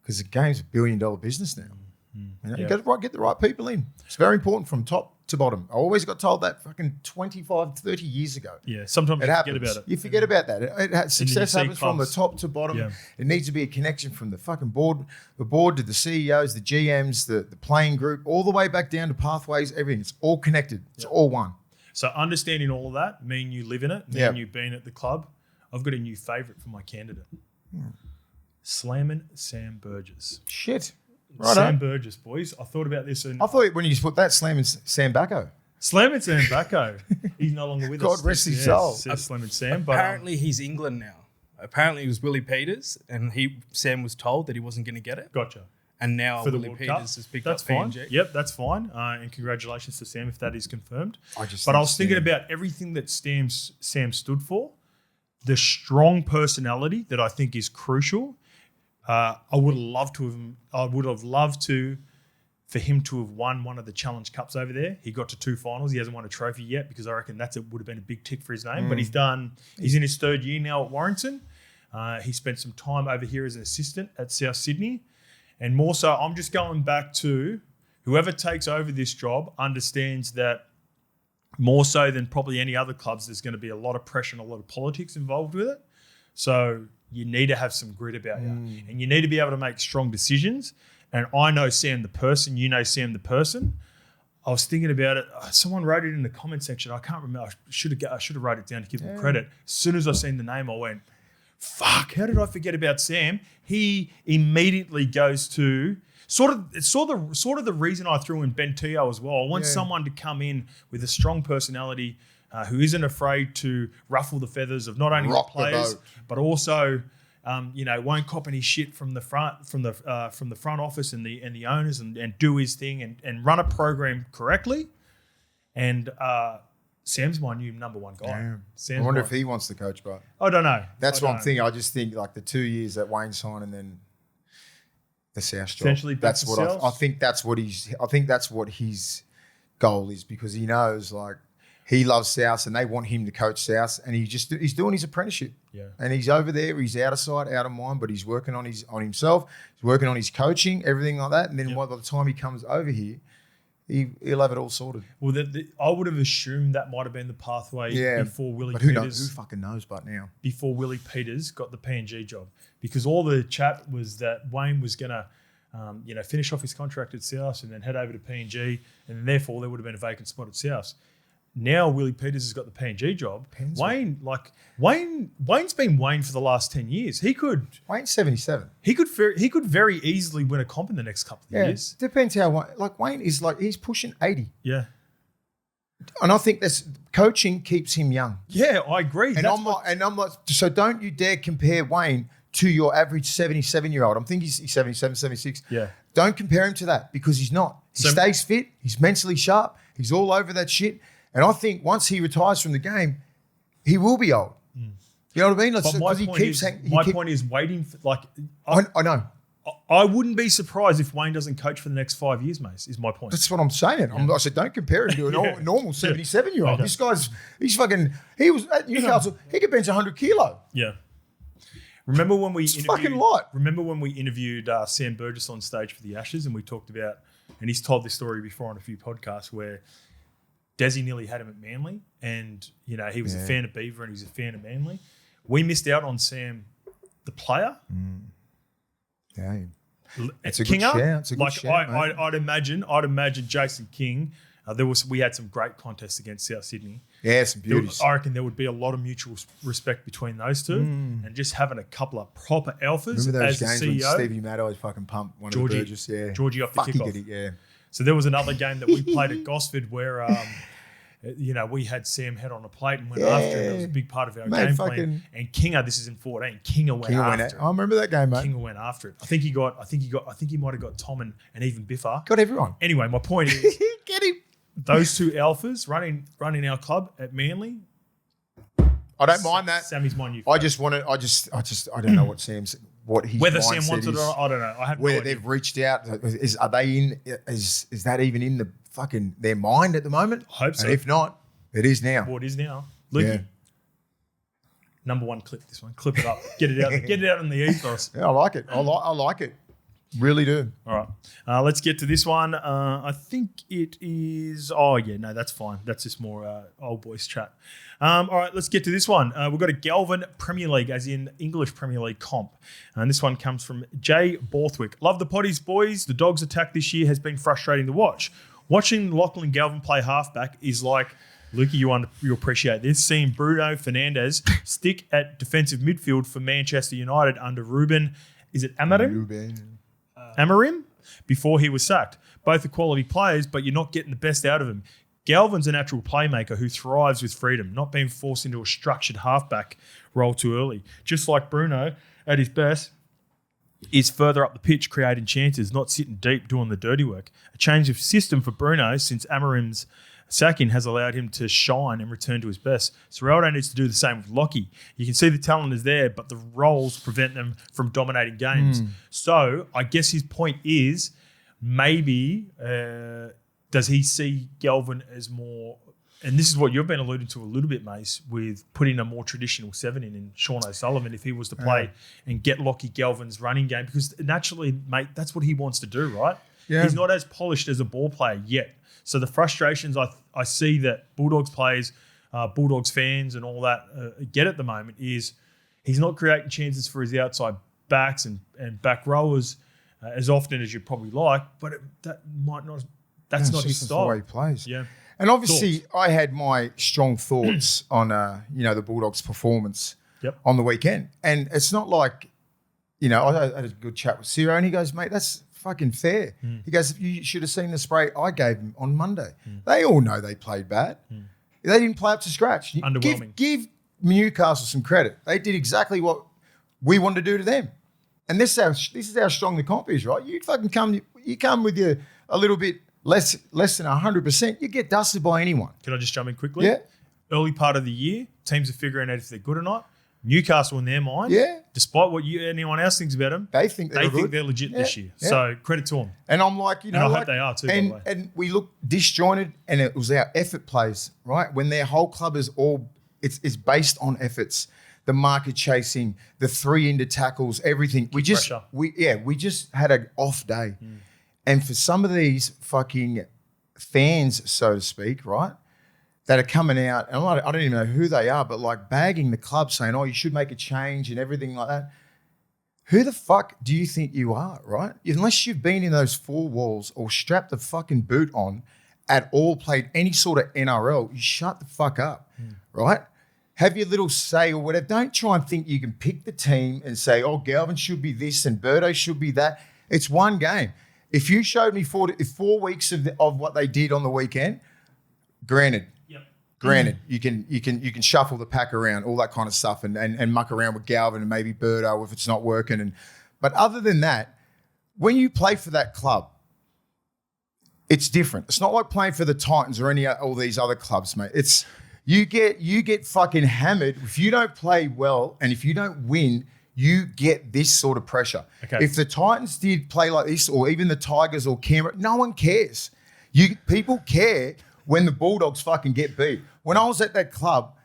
because the game's $1 billion business now. You got to get the right people in. It's very important from top to bottom. I always got told that fucking 25, 30 years ago. Yeah, sometimes you forget about it. You forget about that. Success happens from the top to bottom. Yeah. It needs to be a connection from the fucking board to the CEOs, the GMs, the playing group, all the way back down to pathways, everything. It's all connected. It's all one. So understanding all of that, me and you live in it, me and you being at the club, I've got a new favourite for my candidate. Slamming Sam Burgess. Shit. Right Sam Burgess, boys. I thought about this. I thought when you just put that, slamming Sam Bacco. Slamming Sam Bacco. He's no longer with us. God rest his soul. Slamming Sam. Apparently he's England now. Apparently, it was Willie Peters, and Sam was told that he wasn't going to get it. Gotcha. And now For the Willie World Peters Cup. has picked That's up fine. PNG. Yep, that's fine. And congratulations to Sam if that is confirmed. I was thinking about everything that Sam stood for, the strong personality that I think is crucial. I would have loved for him to have won one of the Challenge Cups over there. He got to 2 finals. He hasn't won a trophy yet because I reckon would have been a big tick for his name. But he's in his 3rd year now at Warrington. He spent some time over here as an assistant at South Sydney. And more so, I'm just going back to whoever takes over this job understands that more so than probably any other clubs, there's going to be a lot of pressure and a lot of politics involved with it. So you need to have some grit about you. And you need to be able to make strong decisions. And I know Sam the person, you know Sam the person. I was thinking about it. Someone wrote it in the comment section. I can't remember. I should have wrote it down to give him credit. As soon as I seen the name, I went, fuck, how did I forget about Sam? He immediately goes to sort of the reason I threw in Ben Teo as well. I want someone to come in with a strong personality who isn't afraid to ruffle the feathers of not only the players but also won't cop any shit from the front office and the owners and do his thing and run a program correctly. And Sam's my new number 1 guy. I wonder if he wants to coach, but I don't know. That's what I'm thinking. I just think like the 2 years that Wayne signed and then the South job. Essentially, that's what I think. That's what his goal is, because he knows like he loves South and they want him to coach South, and he's doing his apprenticeship. Yeah, and he's over there. He's out of sight, out of mind, but he's working on himself. He's working on his coaching, everything like that. And then by the time he comes over here, he'll have it all sorted. Well, I would have assumed that might have been the pathway before Willie but Peters. Who fucking knows? But now, before Willie Peters got the PNG job, because all the chat was that Wayne was going to, finish off his contract at South and then head over to PNG, and therefore there would have been a vacant spot at South. Now Willie Peters has got the PNG job. Wayne's been Wayne for the last 10 years. Wayne's 77. He could very easily win a comp in the next couple of years. Depends how Wayne is he's pushing 80. Yeah. And I think that's coaching keeps him young. Yeah, I agree. And I'm like, so don't you dare compare Wayne to your average 77-year-old. I'm thinking he's 77, 76. Yeah. Don't compare him to that, because he's not. He stays fit. He's mentally sharp. He's all over that shit. And I think once he retires from the game, he will be old. You know what I mean? But my point is waiting for, I know. I wouldn't be surprised if Wayne doesn't coach for the next 5 years, mate, is my point. That's what I'm saying. I said, don't compare him to a normal 77-year-old. Okay. This guy's, he was at Newcastle, he could bench 100 kilo. Yeah. Remember when we interviewed Sam Burgess on stage for the Ashes, and we talked about, and he's told this story before on a few podcasts, where Desi nearly had him at Manly, and he was a fan of Beaver and he was a fan of Manly. We missed out on Sam, the player. Yeah, it's a good shout. It's a good shout, mate. I'd imagine Jason King. We had some great contests against South Sydney. Yeah, some beauties. I reckon there would be a lot of mutual respect between those two, and just having a couple of proper alphas. Remember those as games the CEO, when Stevie Maddow fucking pumped one of the Burgess? Yeah, Georgie off the kickoff. Did it, yeah. So there was another game that we played at Gosford where, we had Sam head on a plate and went after him. That was a big part of our game plan. And Kinga, this is in 14. Kinga went after him. I remember that game, mate. Kinga went after it. I think he might have got Tom and even Biffa. Got everyone. Anyway, my point is, get him. Those two alphas running our club at Manly. I don't mind that. Sammy's my new. I don't know what his whether Sam mindset wants it or not, I don't know. I have whether no idea. they've reached out. Is that even in the fucking their mind at the moment? I hope so. And if not, it is now. Well, it is now. Lukey. Number 1 clip. This one. Clip it up. Get it out. Get it out in the ethos. Yeah, I like it. I like it. Really do. All right. Let's get to this one. I think it is. Oh yeah, no, that's fine. That's just more old boys chat. All right, let's get to this one. We've got a Galvin Premier League, as in English Premier League comp, and this one comes from Jay Borthwick. Love the potties, boys. The Dogs' attack this year has been frustrating to watch. Watching Lachlan Galvin play halfback is like, Lukey, you appreciate this, seeing Bruno Fernandes stick at defensive midfield for Manchester United under Ruben. Is it Amorim? Amorim, before he was sacked. Both are quality players, but you're not getting the best out of them. Galvin's a natural playmaker who thrives with freedom, not being forced into a structured halfback role too early. Just like Bruno, at his best, is further up the pitch creating chances, not sitting deep doing the dirty work. A change of system for Bruno since Amarim's sacking has allowed him to shine and return to his best. Serraldo needs to do the same with Lockie. You can see the talent is there, but the roles prevent them from dominating games. So I guess his point is maybe does he see Galvin as more, and this is what you've been alluding to a little bit, Mace, with putting a more traditional 7 in Sean O'Sullivan if he was to play and get Lockie Galvin's running game, because naturally, mate, that's what he wants to do, right? Yeah. He's not as polished as a ball player yet. So the frustrations I see that Bulldogs players, Bulldogs fans and all that get at the moment is he's not creating chances for his outside backs and back rowers as often as you'd probably like, but that's not his style. That's the way he plays. Yeah. And obviously, I had my strong thoughts on, the Bulldogs' performance on the weekend. And it's not like, I had a good chat with Ciro, and he goes, mate, that's fucking fair. He goes, you should have seen the spray I gave him on Monday. They all know they played bad. They didn't play up to scratch. Underwhelming. Give Newcastle some credit. They did exactly what we wanted to do to them. And this is how strong the comp is, right? You fucking come with your a little bit less than 100%, you get dusted by anyone. Can I just jump in quickly? Yeah. Early part of the year, teams are figuring out if they're good or not. Newcastle, in their mind, despite what anyone else thinks about them, they think they're legit this year. Yeah. So credit to them. And I'm like, I hope they are too. By the way. And we look disjointed, and it was our effort plays, right? When their whole club is it's based on efforts. The market chasing, the 3 into tackles, everything. We just had an off day. And for some of these fucking fans, so to speak, right, that are coming out, and I don't even know who they are, but like bagging the club saying, oh, you should make a change and everything like that. Who the fuck do you think you are, right? Unless you've been in those 4 walls or strapped the fucking boot on at all, played any sort of NRL, you shut the fuck up, right? Have your little say or whatever. Don't try and think you can pick the team and say, oh, Galvin should be this and Birdo should be that. It's one game. If you showed me 4 weeks of what they did on the weekend, granted, you can shuffle the pack around, all that kind of stuff, and muck around with Galvin and maybe Birdo if it's not working. But other than that, when you play for that club, it's different. It's not like playing for the Titans or all these other clubs, mate. It's you get fucking hammered if you don't play well, and if you don't win, you get this sort of pressure. Okay. If the Titans did play like this, or even the Tigers or Canberra, no one cares. People care when the Bulldogs fucking get beat. When I was at that club,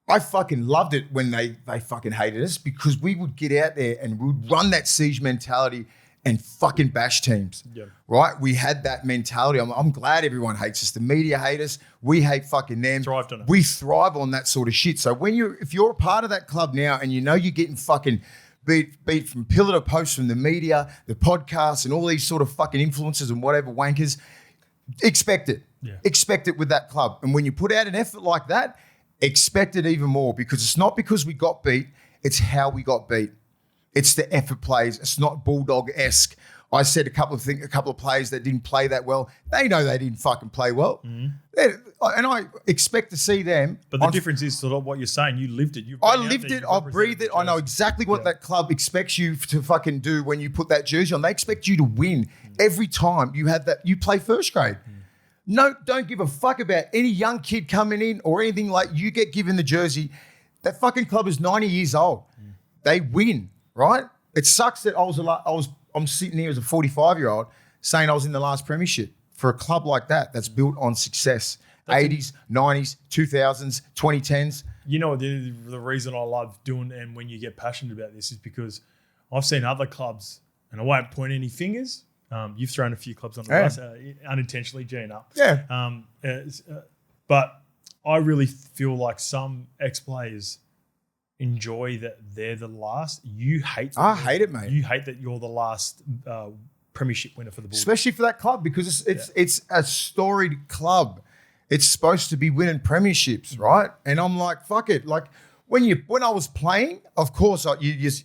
I fucking loved it when they fucking hated us, because we would get out there and we would run that siege mentality and fucking bash teams, right? We had that mentality. I'm glad everyone hates us. The media hate us. We hate fucking them. Thrived on it. We thrive on that sort of shit. So if you're a part of that club now and you're getting fucking beat from pillar to post from the media, the podcasts, and all these sort of fucking influencers and whatever wankers, expect it. Yeah. Expect it with that club. And when you put out an effort like that, expect it even more, because it's not because we got beat, it's how we got beat. It's the effort plays. It's not Bulldog-esque. I said a couple of players that didn't play that well. They know they didn't fucking play well. And I expect to see them. But the difference is sort of what you're saying. You lived it. I lived it. I breathed it. I know exactly what that club expects you to fucking do when you put that jersey on. They expect you to win every time you have that. You play first grade. No, don't give a fuck about any young kid coming in or anything. Like, you get given the jersey. That fucking club is 90 years old. They win, right? It sucks that I'm sitting here as a 45-year-old saying I was in the last premiership for a club like that that's built on success. 80s, 90s, 2000s, 2010s. You know, the reason I love doing, and when you get passionate about this, is because I've seen other clubs, and I won't point any fingers. You've thrown a few clubs on the bus unintentionally, Gina. Yeah. But I really feel like some ex-players enjoy that they're the last. You hate that. I hate it, mate. You hate that you're the last premiership winner for the Bulldogs. Especially for that club, because it's a storied club. It's supposed to be winning premierships, right? And I'm like, fuck it. Like, when I was playing, of course, I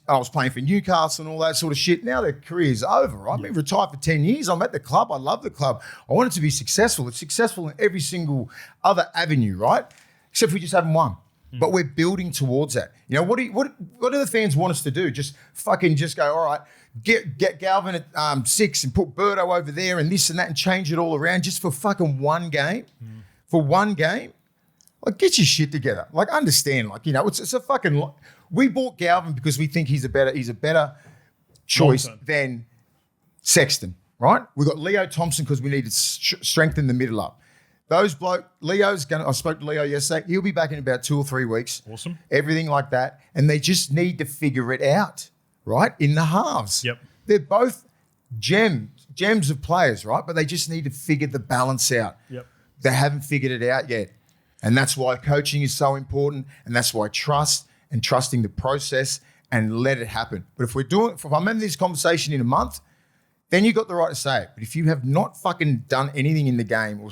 was playing for Newcastle and all that sort of shit. Now their career's over, right? I've been retired for 10 years. I'm at the club. I love the club. I want it to be successful. It's successful in every single other avenue, right? Except we just haven't won. But we're building towards that. You know, what do the fans want us to do? Just go, all right, get Galvin at 6 and put Birdo over there and this and that and change it all around just for fucking one game? For one game? Like, get your shit together. Like, understand. Like, you know, it's a fucking. We bought Galvin because we think he's a better choice than Sexton, right? We got Leo Thompson because we needed strengthen the middle up. I spoke to Leo yesterday. He'll be back in about 2 or 3 weeks. Awesome. Everything like that, and they just need to figure it out, right? In the halves. Yep. They're both gems of players, right? But they just need to figure the balance out. Yep. They haven't figured it out yet. And that's why coaching is so important. And that's why trusting the process and let it happen. But if I'm having this conversation in a month, then you got the right to say it. But if you have not fucking done anything in the game or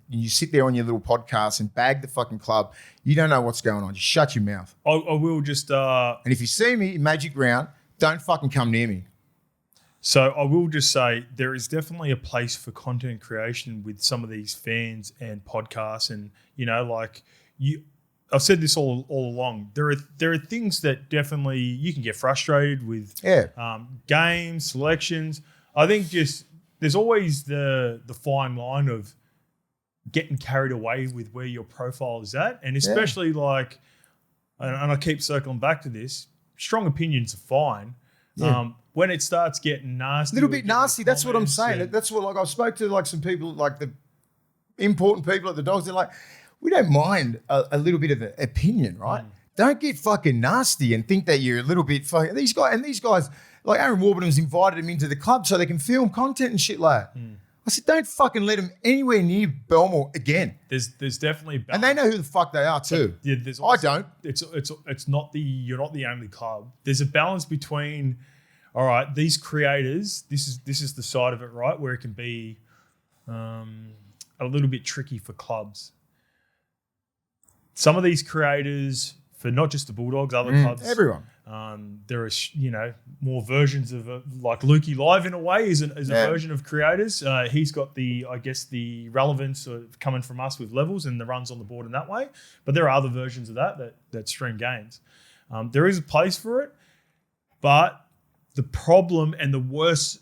you sit there on your little podcast and bag the fucking club, you don't know what's going on. Just shut your mouth. I will just... and if you see me in Magic Round, don't fucking come near me. So I will just say there is definitely a place for content creation with some of these fans and podcasts, and I've said this all along. There are things that definitely you can get frustrated with. Yeah. Games, selections. I think just there's always the fine line of getting carried away with where your profile is at, and especially and I keep circling back to this. Strong opinions are fine. Yeah. When it starts getting nasty, a little bit nasty. That's what I'm saying. That's what I spoke to some people, the important people at the Dogs. They're like, we don't mind a little bit of an opinion, right? Don't get fucking nasty and think that you're a little bit fucking. These guys, like Aaron Warburton's invited them into the club so they can film content and shit like that. I said, don't fucking let them anywhere near Belmore again. There's definitely balance. And they know who the fuck they are too. Yeah, I don't. It's not you're not the only club. There's a balance between, all right, these creators. This is the side of it, right, where it can be a little bit tricky for clubs. Some of these creators, for not just the Bulldogs, other clubs, everyone. There are more versions of like Lukey Live in a way is a version of creators. He's got the relevance of coming from us with levels and the runs on the board in that way. But there are other versions of that stream games. There is a place for it, but the problem and the worst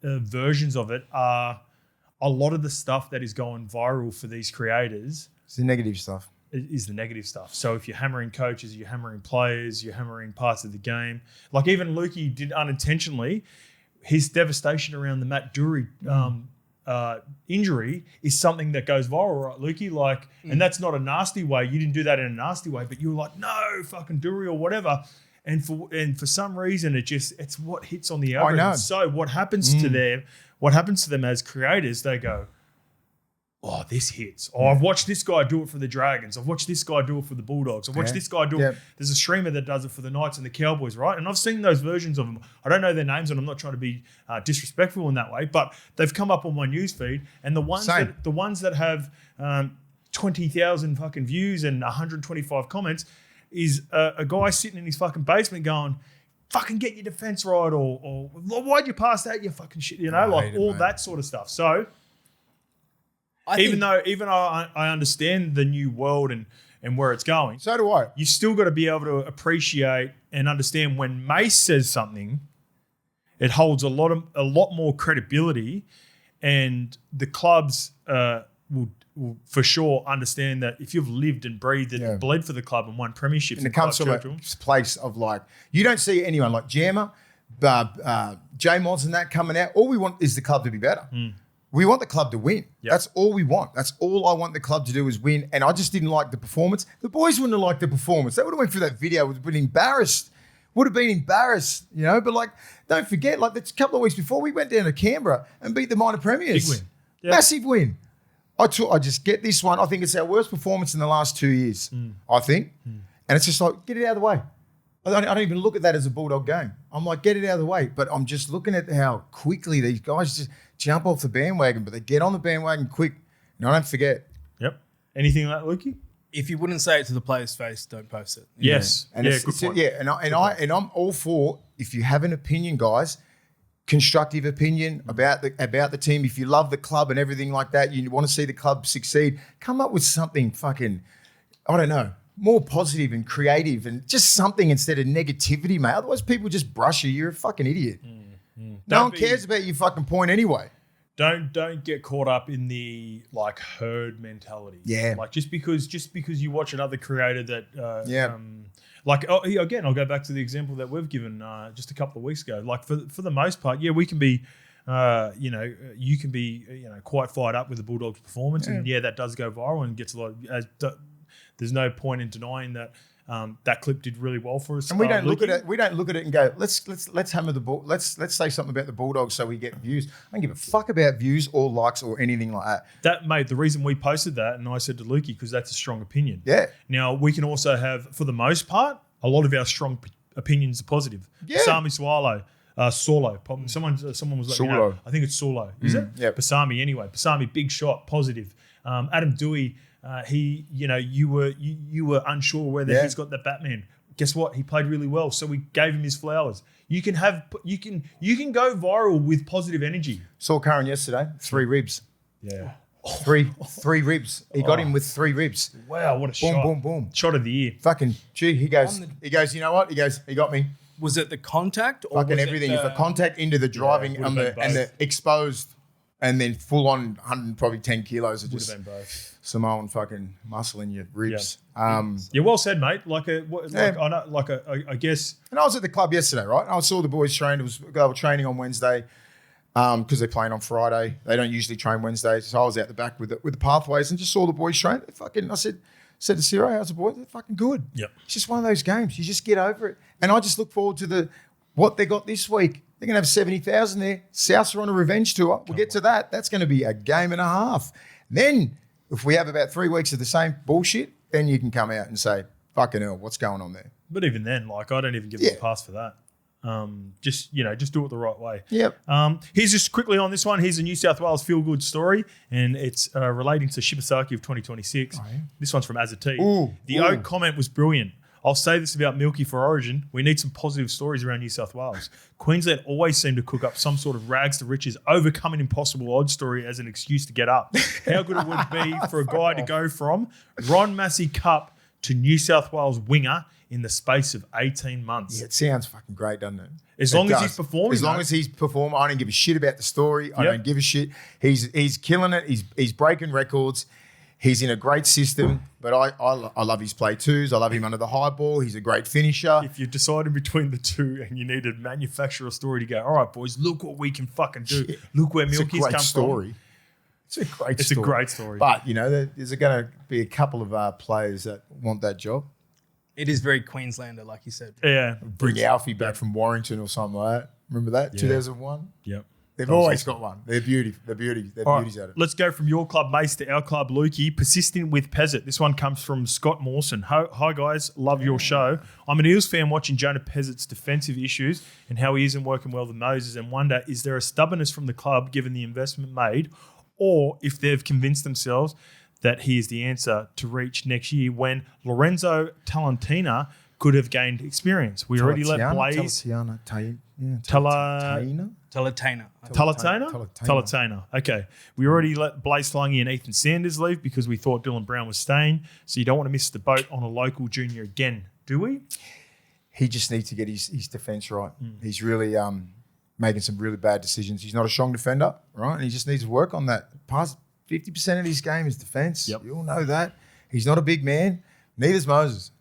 versions of it are a lot of the stuff that is going viral for these creators. It's the negative stuff. Is the negative stuff. So if you're hammering coaches, you're hammering players, you're hammering parts of the game. Like even Lukey did unintentionally, his devastation around the Matt Dury injury is something that goes viral, right, Lukey? And that's not a nasty way. You didn't do that in a nasty way, but you were like, no, fucking Dury or whatever. And for some reason, it's what hits on the algorithm. I know. So what happens to them as creators, they go, oh, this hits. Oh, I've watched this guy do it for the Dragons. I've watched this guy do it for the Bulldogs. I've watched this guy do it. There's a streamer that does it for the Knights and the Cowboys, right? And I've seen those versions of them. I don't know their names, and I'm not trying to be disrespectful in that way, but they've come up on my newsfeed. And the ones that have 20,000 fucking views and 125 comments is a guy sitting in his fucking basement going, fucking get your defense right, or why'd you pass that, you fucking shit, that sort of stuff. So even though I understand the new world and where it's going, so do I. You still got to be able to appreciate and understand when Mace says something, it holds a lot more credibility, and the clubs will for sure understand that if you've lived and breathed and bled for the club and won premierships, and it comes from a place of you don't see anyone like Jammer, J-Mods and that coming out. All we want is the club to be better. We want the club to win. Yep. That's all we want. That's all I want the club to do is win. And I just didn't like the performance. The boys wouldn't have liked the performance. They would have went through that video, would have been embarrassed. But don't forget, a couple of weeks before, we went down to Canberra and beat the minor premiers. Big win. Yep. Massive win. I just get this one. I think it's our worst performance in the last 2 years, I think. And it's just get it out of the way. I don't even look at that as a Bulldog game. I'm like, get it out of the way. But I'm just looking at how quickly these guys just jump off the bandwagon, but they get on the bandwagon quick. And I don't forget. Yep. Anything like that, Lukey? If you wouldn't say it to the player's face, don't post it. Yes. And yeah, it's, good it's, point. yeah, and I'm all for, if you have an opinion, guys, constructive opinion about the team. If you love the club and everything like that, you want to see the club succeed, come up with something fucking, I don't know, more positive and creative and just something instead of negativity, mate. Otherwise, people just brush you. You're a fucking idiot. No one cares about your fucking point anyway. Don't get caught up in the like herd mentality. Yeah. Like just because you watch another creator that Yeah. Again, I'll go back to the example that we've given just a couple of weeks ago. Like for the most part, yeah, we can be you can be quite fired up with the Bulldogs' performance, and that does go viral and gets a lot. There's no point in denying that that clip did really well for us. And we don't look at it. We don't look at it and go, let's hammer the ball. Let's say something about the Bulldogs so we get views. I don't give a fuck about views or likes or anything like that. That, mate, the reason we posted that, and I said to Lukey, because that's a strong opinion. Yeah. Now, we can also have, for the most part, a lot of our strong opinions are positive. Yeah. Basami Solo. Someone was like, Solo. I think it's Solo. Is it? Yeah. Basami anyway. Basami, big shot, positive. Adam Dewey, you were unsure whether he's got the Batman. Guess what? He played really well, so we gave him his flowers. You can go viral with positive energy. Saw Curran yesterday, 3 ribs. Yeah. Three ribs. He got him with 3 ribs. Wow, what a Boom, shot. boom, boom. Shot of the year. Fucking gee, he goes, you know what? He goes, he got me. Was it the contact or Fucking was everything. It If the contact into the driving would've been and the both. exposed and then full on 110 kilos of Would just have been both. Samoan fucking muscle in your ribs. Yeah, well said, mate. I guess. And I was at the club yesterday, right? I saw the boys train. They were training on Wednesday because they're playing on Friday. They don't usually train Wednesdays. So I was out the back with the pathways and just saw the boys train. I said to Ciro, how's the boys? They're fucking good. Yep. It's just one of those games. You just get over it. And I just look forward to what they got this week. They're going to have 70,000 there. Souths are on a revenge tour. We'll get to that. That's going to be a game and a half. Then if we have about 3 weeks of the same bullshit, then you can come out and say, fucking hell, what's going on there? But even then, I don't even give them a pass for that. Just do it the right way. Yep. Here's just quickly on this one. Here's a New South Wales feel-good story, and it's relating to Shibasaki of 2026. Oh, yeah. This one's from Azati. Ooh, The Oak comment was brilliant. I'll say this about Milky for Origin. We need some positive stories around New South Wales. Queensland always seem to cook up some sort of rags to riches, overcome an impossible odd story as an excuse to get up. How good it would be for a guy to go from Ron Massey Cup to New South Wales winger in the space of 18 months. Yeah, it sounds fucking great, doesn't it? As long as he's performing. As long as he's performing, I don't give a shit about the story. I Yep. don't give a shit. He's killing it. He's breaking records. He's in a great system, but I love his play twos. I love him under the high ball. He's a great finisher. If you're deciding between the two and you need to manufacture a story to go, all right, boys, look what we can fucking do. Yeah. Look where It's a Milky's great come story. from. It's a great It's story. a great story. But, there's going to be a couple of players that want that job. It is very Queenslander, like you said. Yeah. Bring Alfie back from Warrington or something like that. Remember that? Yeah. 2001? Yep. They've always got one. They're beauty. They're beauty. They're All beauties right, at it. let's go from your club, Mace, to our club, Lukey. Persisting with Pezet. This one comes from Scott Mawson. Hi, guys. Love your show. I'm an Eels fan watching Jonah Pezet's defensive issues and how he isn't working well with Moses and wonder, is there a stubbornness from the club given the investment made, or if they've convinced themselves that he is the answer to reach next year when Lorenzo Talantina could have gained experience? We already let Blaze... Talatana. Talatana. Okay. We already let Blaze Flungy and Ethan Sanders leave because we thought Dylan Brown was staying. So you don't want to miss the boat on a local junior again, do we? He just needs to get his defence right. He's really making some really bad decisions. He's not a strong defender, right? And he just needs to work on that. Past 50% of his game is defence. Yep. You all know that. He's not a big man. Neither's Moses.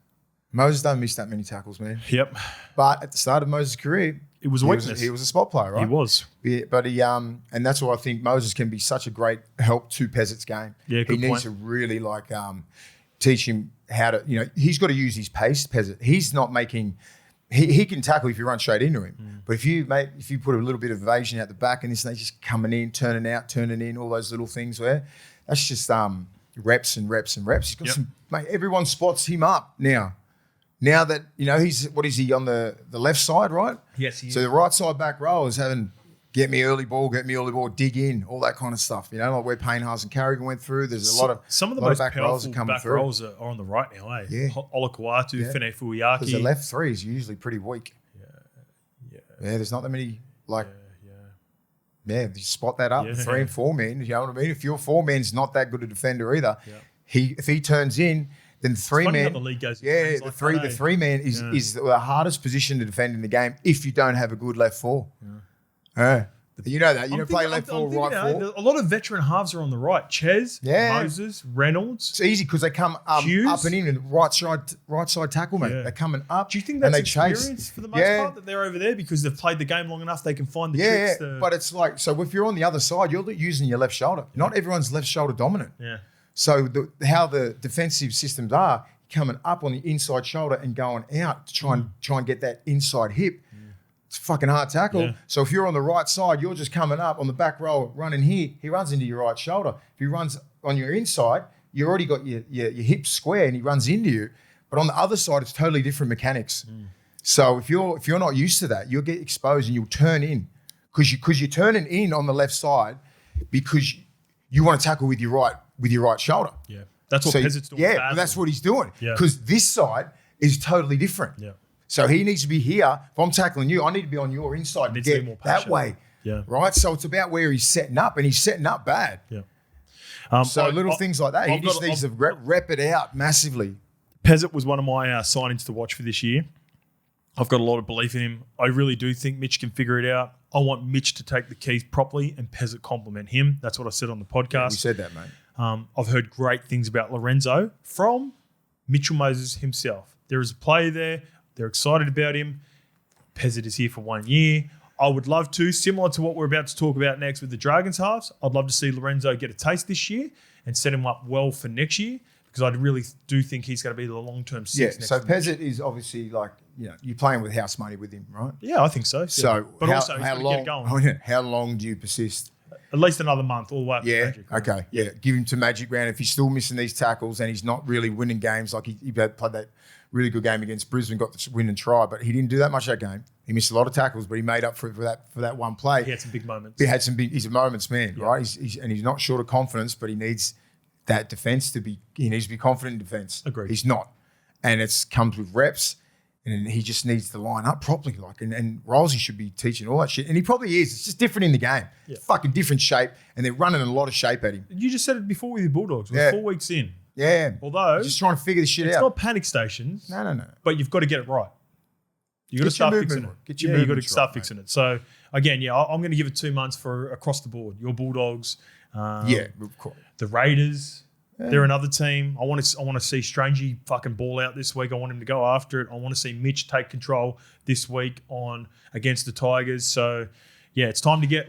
Moses don't miss that many tackles, man. Yep. But at the start of Moses' career, It was a weakness. he was a spot player, right? He was. Yeah, but and that's why I think Moses can be such a great help to Pezet's game. Yeah, good he needs point. to really teach him how to, he's got to use his pace, Pezet. He's not making, he can tackle if you run straight into him. But if you put a little bit of evasion out the back and this and just coming in, turning out, turning in, all those little things that's just reps and reps and reps. He's got mate, everyone spots him up now. Now that, he's, what is he, on the left side, right? Yes, he So is. the right side back row is having get me early ball, dig in, all that kind of stuff. You know, like where Payne Haas and Carrigan went through. There's a lot of some of the most back rows powerful are coming back through. rolls are on the right now, eh? Yeah. Olakuatu, Yeah. Fene Fuiaki. Because the left three is usually pretty weak. Yeah. Yeah, there's not that many, like, Yeah. you spot that up. Yeah. 3 and 4 men, you know what I mean? If your 4 man's not that good a defender either, if he turns in, then the 3 funny how man. the league goes. Yeah, It's like the 3 man is the hardest position to defend in the game if you don't have a good left 4. Yeah. You know that. You don't play left 4, right 4. A lot of veteran halves are on the right. Ches, Moses, Reynolds. It's easy because they come up and in and right side tackle, mate. Yeah. They're coming up. Do you think and that's they experience chase. for the most part that they're over there because they've played the game long enough? They can find the tricks. But it's like, so if you're on the other side, you're using your left shoulder. Not everyone's left shoulder dominant. Yeah. So how the defensive systems are coming up on the inside shoulder and going out to try and get that inside hip. It's a fucking hard tackle. Yeah. So if you're on the right side, you're just coming up on the back row, running here. He runs into your right shoulder. If he runs on your inside, you already got your hips square and he runs into you. But on the other side, it's totally different mechanics. So if you're not used to that, you'll get exposed and you'll turn in because you're turning in on the left side because you want to tackle with your right shoulder. Yeah. That's what Pezet's doing. Yeah, that's what he's doing. Yeah. Because this side is totally different. Yeah. So he needs to be here. If I'm tackling you, I need to be on your inside to get more that way. Yeah. Right? So it's about where he's setting up, and he's setting up bad. Yeah. So little things like that. He just needs to rep it out massively. Pezet was one of my signings to watch for this year. I've got a lot of belief in him. I really do think Mitch can figure it out. I want Mitch to take the keys properly and Pezet complement him. That's what I said on the podcast. We said that, mate. I've heard great things about Lorenzo from Mitchell Moses himself. There is a player there. They're excited about him. Pezet is here for 1 year. I would love to, similar to what we're about to talk about next with the Dragons halves, I'd love to see Lorenzo get a taste this year and set him up well for next year because I really do think he's going to be the long-term six. Yeah, so Pezet is obviously like, you're playing with house money with him, right? Yeah, I think so. So but also, he's got to get going. How long do you persist? At least another month, all the way up to Magic. Okay. Yeah. Give him to Magic round. If he's still missing these tackles and he's not really winning games, like he played that really good game against Brisbane, got the win and try, but he didn't do that much that game. He missed a lot of tackles, but he made up for that one play. He had some big moments. He had some big. He's a moments man, right? He's not short of confidence, but he needs that defense to be. He needs to be confident in defense. Agreed. He's not, and it comes with reps. And he just needs to line up properly, and Rolsey should be teaching all that shit. And he probably is. It's just different in the game. Yeah. Fucking different shape, and they're running a lot of shape at him. You just said it before with the Bulldogs. We're 4 weeks in. Yeah. Although just trying to figure this shit out. It's not panic stations. No. But you've got to get it right. You've got to start fixing it. You've got to start fixing it. So again, I'm going to give it 2 months for across the board. Your Bulldogs, of course. The Raiders. Yeah. They're another team. I want to see Strangey fucking ball out this week. I want him to go after it. I want to see Mitch take control this week against the Tigers. So, yeah, it's time to get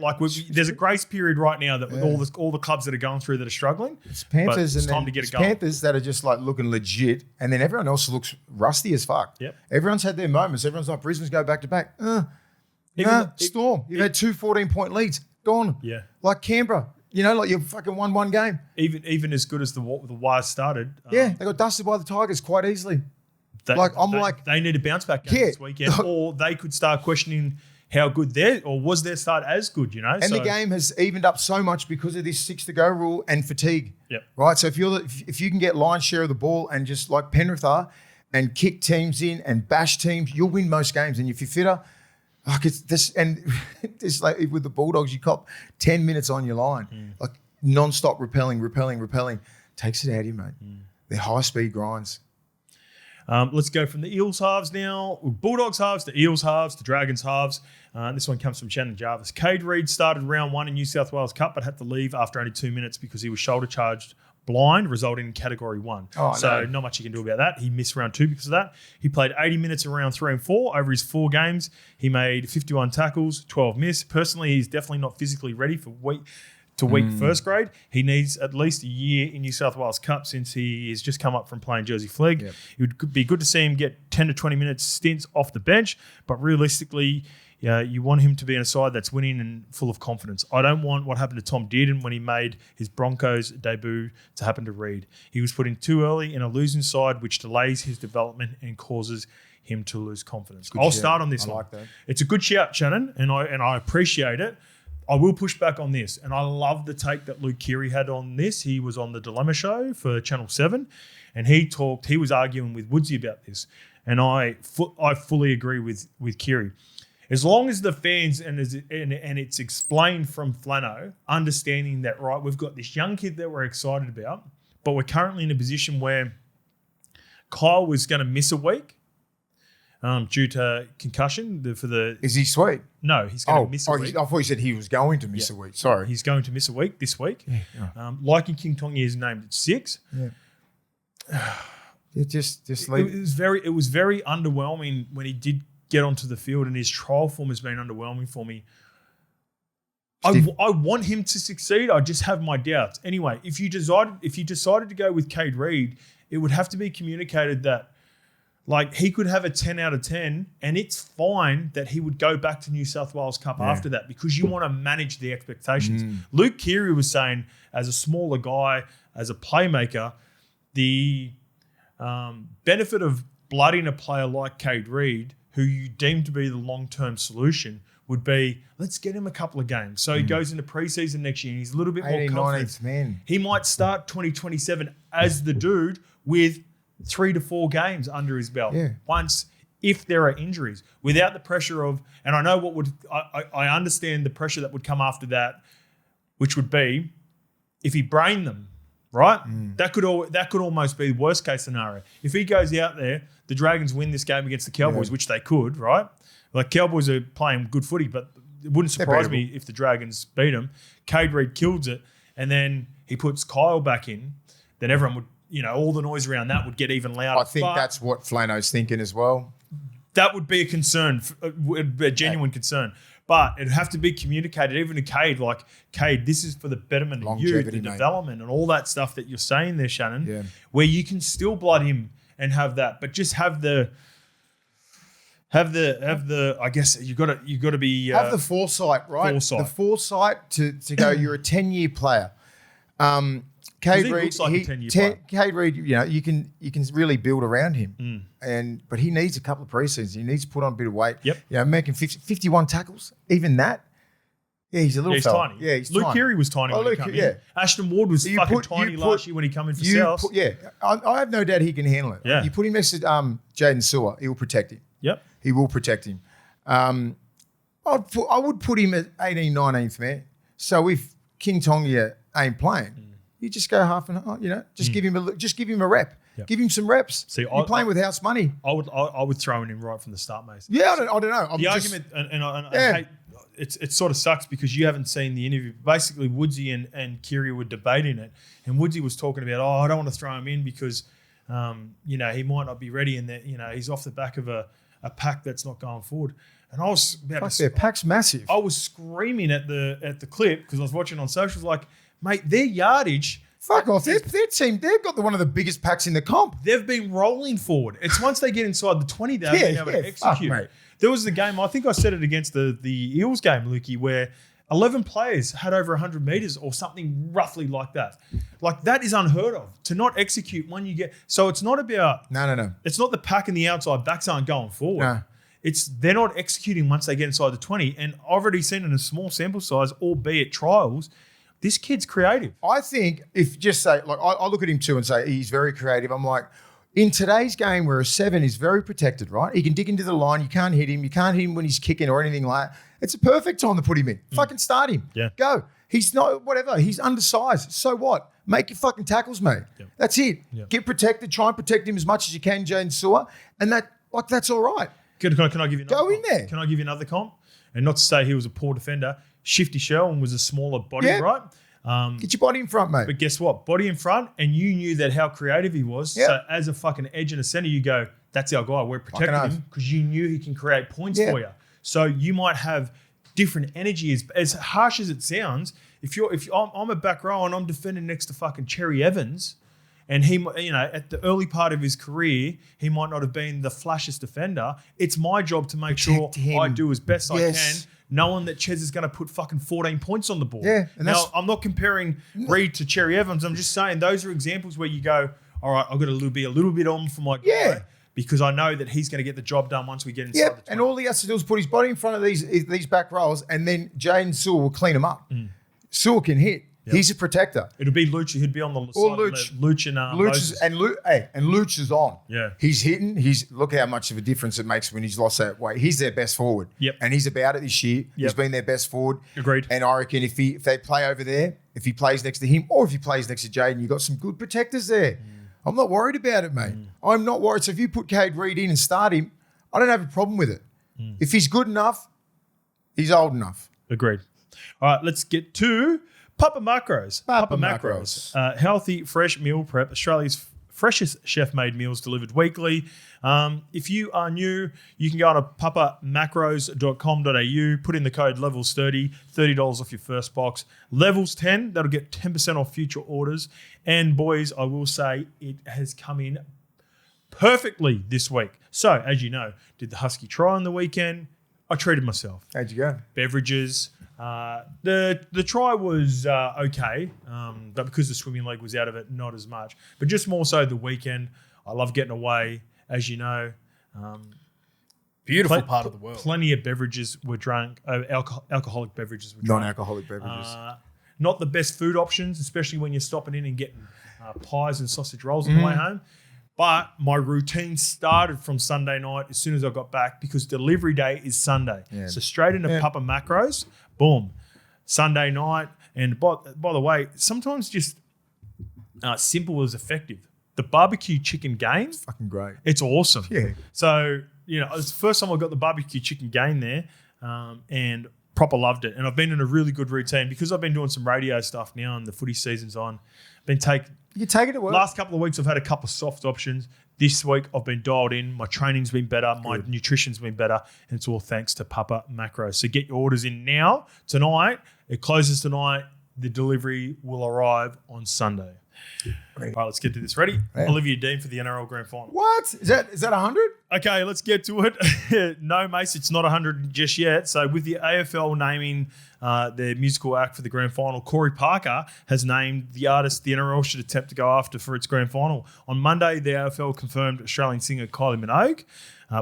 there's a grace period right now that with all the clubs that are going through that are struggling. It's Panthers it's time to get it going. Panthers that are just like looking legit, and then everyone else looks rusty as fuck. Yep. Everyone's had their moments. Everyone's like Brisbane's go back to back. Storm. You've had 2 14-point leads. Gone. Yeah. Like Canberra. Like you fucking won one game. Even as good as the Wire started. They got dusted by the Tigers quite easily. They need a bounce back game this weekend, or they could start questioning how good was their start as good, And the game has evened up so much because of this 6 to go rule and fatigue. Yep. Right. So if you can get lion's share of the ball and just like Penrith are, and kick teams in and bash teams, you'll win most games. And if you're fitter. Like it's this, and it's like with the Bulldogs, you cop 10 minutes on your line, like non-stop repelling, takes it out of you, mate. They're high-speed grinds. Let's go from the Eels halves now. Bulldogs halves to Eels halves to Dragons halves. This one comes from Shannon Jarvis. Cade Reid started round 1 in New South Wales Cup, but had to leave after only 2 minutes because he was shoulder charged blind, resulting in category 1. Not much you can do about that. He missed round 2 because of that. He played 80 minutes in round 3 and 4. Over his 4 games, he made 51 tackles, 12 missed. Personally, he's definitely not physically ready for week first grade. He needs at least a year in New South Wales Cup since he has just come up from playing Jersey Flegg. Yep. It would be good to see him get 10 to 20 minutes stints off the bench, but realistically, you want him to be in a side that's winning and full of confidence. I don't want what happened to Tom Dearden when he made his Broncos debut to happen to Reid. He was put in too early in a losing side, which delays his development and causes him to lose confidence. Good I'll shout. start on this I one. like that. It's a good shout, Shannon, and I appreciate it. I will push back on this, and I love the take that Luke Keary had on this. He was on the Dilemma Show for Channel 7, and he was arguing with Woodsy about this, and I fully agree with Keary. As long as the fans and it's explained from Flano, understanding that, right, we've got this young kid that we're excited about, but we're currently in a position where Kyle was going to miss a week due to concussion. Is he sweet? No, he's going to miss a week. I thought you said he was going to miss a week. Sorry. He's going to miss a week this week. Yeah. Like in King Tonga is named at 6. Yeah. Just leave. It was very underwhelming when he did get onto the field, and his trial form has been underwhelming for me. I want him to succeed. I just have my doubts. Anyway, if you decided to go with Cade Reid, it would have to be communicated that, like, he could have a 10 out of 10, and it's fine that he would go back to New South Wales Cup after that, because you want to manage the expectations. Luke Keary was saying, as a smaller guy, as a playmaker, the benefit of blooding a player like Cade Reid, who you deem to be the long-term solution, would be, let's get him a couple of games. So he goes into preseason next year and he's a little bit more confident. 19th man. He might start 2027 as the dude with 3 to 4 games under his belt. Yeah. Once, if there are injuries, without the pressure of, and I know I understand the pressure that would come after that, which would be if he brained them, right? That could almost be the worst case scenario. If he goes out there, the Dragons win this game against the Cowboys, which they could, right? Like, Cowboys are playing good footy, but it wouldn't surprise me if the Dragons beat them. Cade Reid kills it, and then he puts Kyle back in, then everyone would, all the noise around that would get even louder. I think that's what Flano's thinking as well. That would be a concern, a genuine concern. But it'd have to be communicated even to Cade, like, Cade, this is for the betterment of you, the development and all that stuff that you're saying there, Shannon, where you can still blood him and have that, but just have the I guess you got to be have the foresight, right? The foresight to go. You're a 10-year player. Cade Reid looks like a 10-year player. Cade Reid, you can really build around him, but he needs a couple of preseasons. He needs to put on a bit of weight. Yep. Making 51 tackles, even that. Yeah, he's a little fella. Tiny. Yeah, he's Luke tiny. Keary was tiny when he came in. Ashton Ward was tiny last year when he came in for South. I have no doubt he can handle it. Yeah. You put him next to Jaden Sewer, he will protect him. Yep. He will protect him. I would put him at 18, 19th, man. So if King Tonga ain't playing, you just go half and half. Just give him a rep. Yep. Give him some reps. See, you're playing with house money. I would throw him in right from the start, mate. Yeah, I don't know. Argument, and I hate. It sort of sucks because you haven't seen the interview. Basically, Woodsy and Keary were debating it, and Woodsy was talking about, I don't want to throw him in because, he might not be ready, and that he's off the back of a pack that's not going forward. And I was about their pack's massive. I was screaming at the clip because I was watching on socials, like, mate, their yardage. Fuck off. Their team, they've got one of the biggest packs in the comp. They've been rolling forward. It's once they get inside the 20, they've been able to execute. Fuck, mate. There was the game, I think I said it against the Eels game, Lukey, where 11 players had over 100 metres or something roughly like that. Like, that is unheard of. To not execute when you get... So it's not about... No. It's not the pack and the outside backs aren't going forward. No. They're not executing once they get inside the 20. And I've already seen in a small sample size, albeit trials, this kid's creative. I think if just say, like, I look at him too and say he's very creative. I'm like, in today's game where a 7 is very protected, right? He can dig into the line. You can't hit him. You can't hit him when he's kicking or anything like that. It's a perfect time to put him in. Fucking start him. Yeah. Go. He's not, whatever. He's undersized. So what? Make your fucking tackles, mate. Yep. That's it. Yep. Get protected. Try and protect him as much as you can, Jaden Sewer. And that's all right. Can I give you another Go in comp? there. Can I give you another comp? And not to say he was a poor defender. Shifty Sherwin was a smaller body, right? Get your body in front, mate. But guess what? Body in front, and you knew that how creative he was. Yep. So as a fucking edge and a centre, you go, that's our guy. We're protecting him because you knew he can create points for you. So you might have different energy. As harsh as it sounds, if I'm a back row and I'm defending next to fucking Cherry Evans, and he, at the early part of his career, he might not have been the flashiest defender. It's my job to make sure I do as best I can, knowing that Ches is going to put fucking 14 points on the board. Yeah, and now, I'm not comparing Reid to Cherry Evans. I'm just saying those are examples where you go, all right, I've got to be a little bit on for my guy because I know that he's going to get the job done once we get inside Yeah, the 20. and all he has to do is put his body in front of these back rows, and then Jaden Sewell will clean him up. Sewell can hit. Yep. He's a protector. It'll be Luch. He'd be on the Or side Luch. of Luch and Moses. Luch is on. Yeah. He's hitting. Look how much of a difference it makes when he's lost that weight. He's their best forward. Yep. And he's about it this year. He's been their best forward. Agreed. And I reckon if they play over there, if he plays next to him, or if he plays next to Jaden, you've got some good protectors there. I'm not worried about it, mate. I'm not worried. So if you put Cade Reed in and start him, I don't have a problem with it. If he's good enough, he's old enough. Agreed. All right, let's get to Papa Macros. Papa Macros. Healthy, fresh meal prep. Australia's freshest chef-made meals delivered weekly. If you are new, you can go on to papamacros.com.au, put in the code LEVELS30, $30 off your first box. Levels 10, that'll get 10% off future orders. And boys, I will say it has come in perfectly this week. So, as you know, did the Husky try on the weekend. I treated myself. How'd you go? Beverages. The try was okay, but because the swimming leg was out of it, not as much. But just more so the weekend. I love getting away, as you know. Beautiful part of the world. Plenty of beverages were drunk. Alcoholic beverages were drunk. Non-alcoholic beverages. Not the best food options, especially when you're stopping in and getting pies and sausage rolls on the way home. But my routine started from Sunday night as soon as I got back because delivery day is Sunday. Yeah. So straight into Papa Macros, boom, Sunday night. And by the way, sometimes just simple is effective. The barbecue chicken game. It's fucking great. It's awesome. Yeah. So, it's the first time I got the barbecue chicken game there and proper loved it. And I've been in a really good routine because I've been doing some radio stuff now and the footy season's on. You take it to work. Last couple of weeks, I've had a couple of soft options. This week, I've been dialed in. My training's been better. My nutrition's been better. And it's all thanks to Papa Macros. So get your orders in now. Tonight, it closes tonight. The delivery will arrive on Sunday. All right, let's get to this. Ready? Yeah. Olivia Dean for the NRL Grand Final. What? Is that 100? Okay, let's get to it. No, Mace, it's not 100 just yet. So with the AFL naming their musical act for the Grand Final, Corey Parker has named the artist the NRL should attempt to go after for its Grand Final. On Monday, the AFL confirmed Australian singer Kylie Minogue.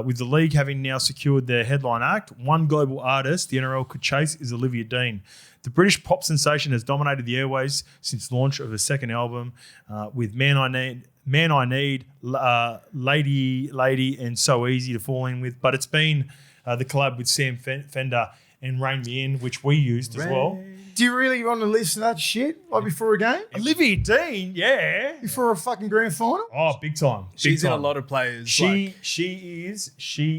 With the league having now secured their headline act, one global artist the NRL could chase is Olivia Dean. The British pop sensation has dominated the airways since launch of her second album with Man I Need, Lady, and So Easy to Fall In With. But it's been the collab with Sam Fender and Rein Me In, which we used as well. Do you really want to listen to that shit like before a game? Olivia Dean, yeah. Before a fucking grand final? Oh, big time. She's in a lot of players. She is.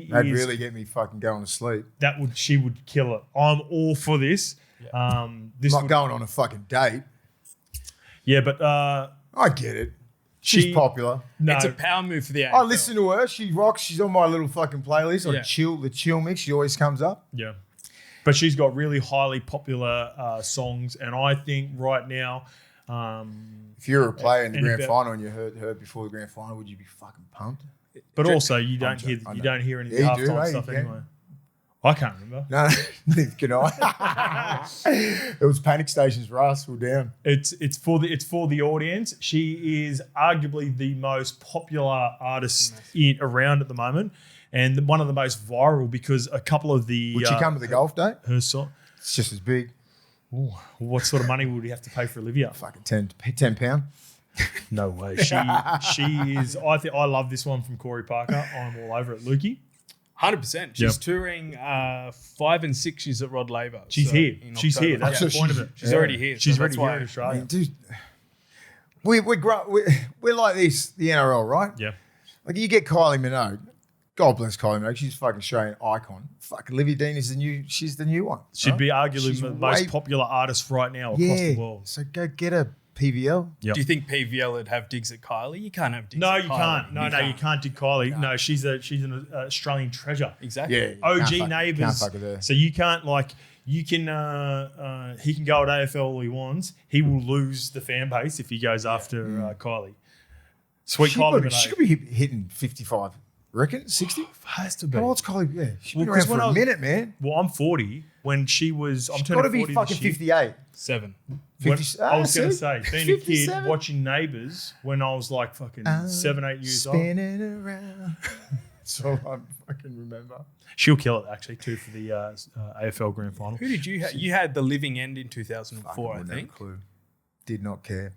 That'd really get me fucking going to sleep. She would kill it. I'm all for this. Yeah. Not going on a fucking date. Yeah, but I get it. She's popular. No. It's a power move for the AFL. I listen to her. She rocks. She's on my little fucking playlist. The chill mix. She always comes up. Yeah. But she's got really highly popular songs. And I think right now... if you're a player in the grand final and you heard her before the grand final, would you be fucking pumped? But also, you don't hear any of the halftime stuff anyway. I can't remember. No, neither can I. It was panic stations for us. We're down. It's for the audience. She is arguably the most popular artist around at the moment, and one of the most viral because a couple of the. Would she come to the golf day? Her song. It's just as big. Ooh, what sort of money would we have to pay for Olivia? Fucking £10. No way. She is. I love this one from Corey Parker. I'm all over it, Lukey. 100%. She's touring 5 and 6 years at Rod Laver. She's here. She's here. That's the point of it. She's already here. She's already here in Australia. I mean, dude, we're like this, the NRL, right? Yeah. Like you get Kylie Minogue. God bless Kylie Minogue. She's a fucking Australian icon. Fucking Olivia Dean is she's the new one. She'd be arguably the most popular artist right now across the world. So go get her. PVL. Yep. Do you think PVL would have digs at Kylie? You can't have digs. No, at you Kylie. can't. No, you can't dig Kylie. No, she's an Australian treasure. Exactly. Yeah. OG neighbours. Can't fuck with her. So you can't he can go at AFL all he wants. He will lose the fan base if he goes after Kylie. Sweet Kylie Minogue. She could be hitting 55 Reckon 60? Has to be. How old's Kylie? Yeah, she's been Well, around 'cause for when I a was- minute, man. Well, I'm 40. When she was, I'm She's turning got to 40 be fucking this year. 58. 7. When- 50, I was going to see? say, being a kid, 57. watching Neighbours when I was like fucking 7, 8 years old. Spinning around. That's all I fucking remember. She'll kill it, actually, too, for the AFL Grand Final. Who did you have? You had the living end in 2004, I Wouldn't have a think. clue. Did not care.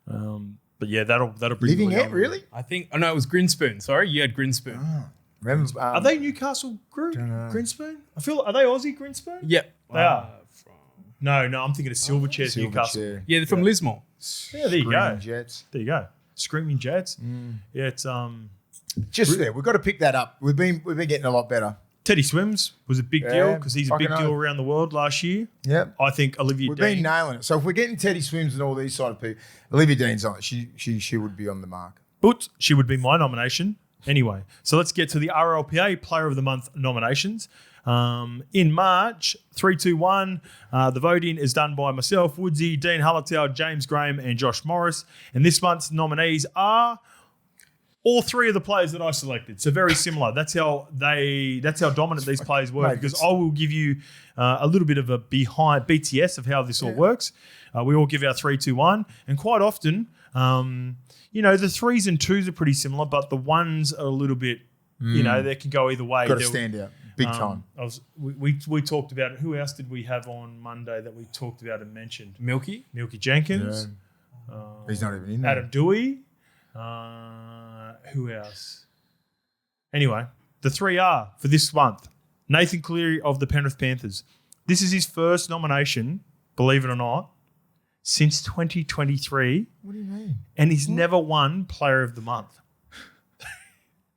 But yeah, that'll bring Living the Ant, young- really? I think. Oh no, it was Grinspoon. Sorry, you had Grinspoon. Remember? Are they Newcastle group? Dunno. Grinspoon? I feel, are they Aussie Grinspoon? Yep. They are. No, I'm thinking of Silverchair's Silver Newcastle. Chair. Yeah, they're from Lismore. Yeah, there you go. Screaming Jets. There you go. Screaming Jets. Yeah, it's Just there. We've got to pick that up. We've been getting a lot better. Teddy Swims was a big Yeah, deal because he's a big fucking deal oath. around the world last year. Yep. I think Olivia We've been Dean. nailing it. So if we're getting Teddy Swims and all these side of people, Olivia Dean's on it. She would be on the mark. But she would be my nomination anyway. So let's get to the RLPA Player of the Month nominations. In March, 3, 2, 1, the voting is done by myself, Woodsy, Dean Hallertau, James Graham, and Josh Morris. And this month's nominees are all three of the players that I selected. So very similar. That's how dominant these players were. Mate, Because it's- I will give you a little bit of a behind BTS of how this all works. We all give our 3, 2, 1, and quite often, the 3s and 2s are pretty similar, but the 1s are a little bit. They can go either way. Got to There- stand out. Big time. we talked about it. Who else did we have on Monday that we talked about and mentioned? Milky. Milky Jenkins, He's not even in there. Adam Dewey. Who else? Anyway, the 3 are for this month. Nathan Cleary of the Penrith Panthers. This is his first nomination, believe it or not, since 2023, What do you mean? and he's never won Player of the Month.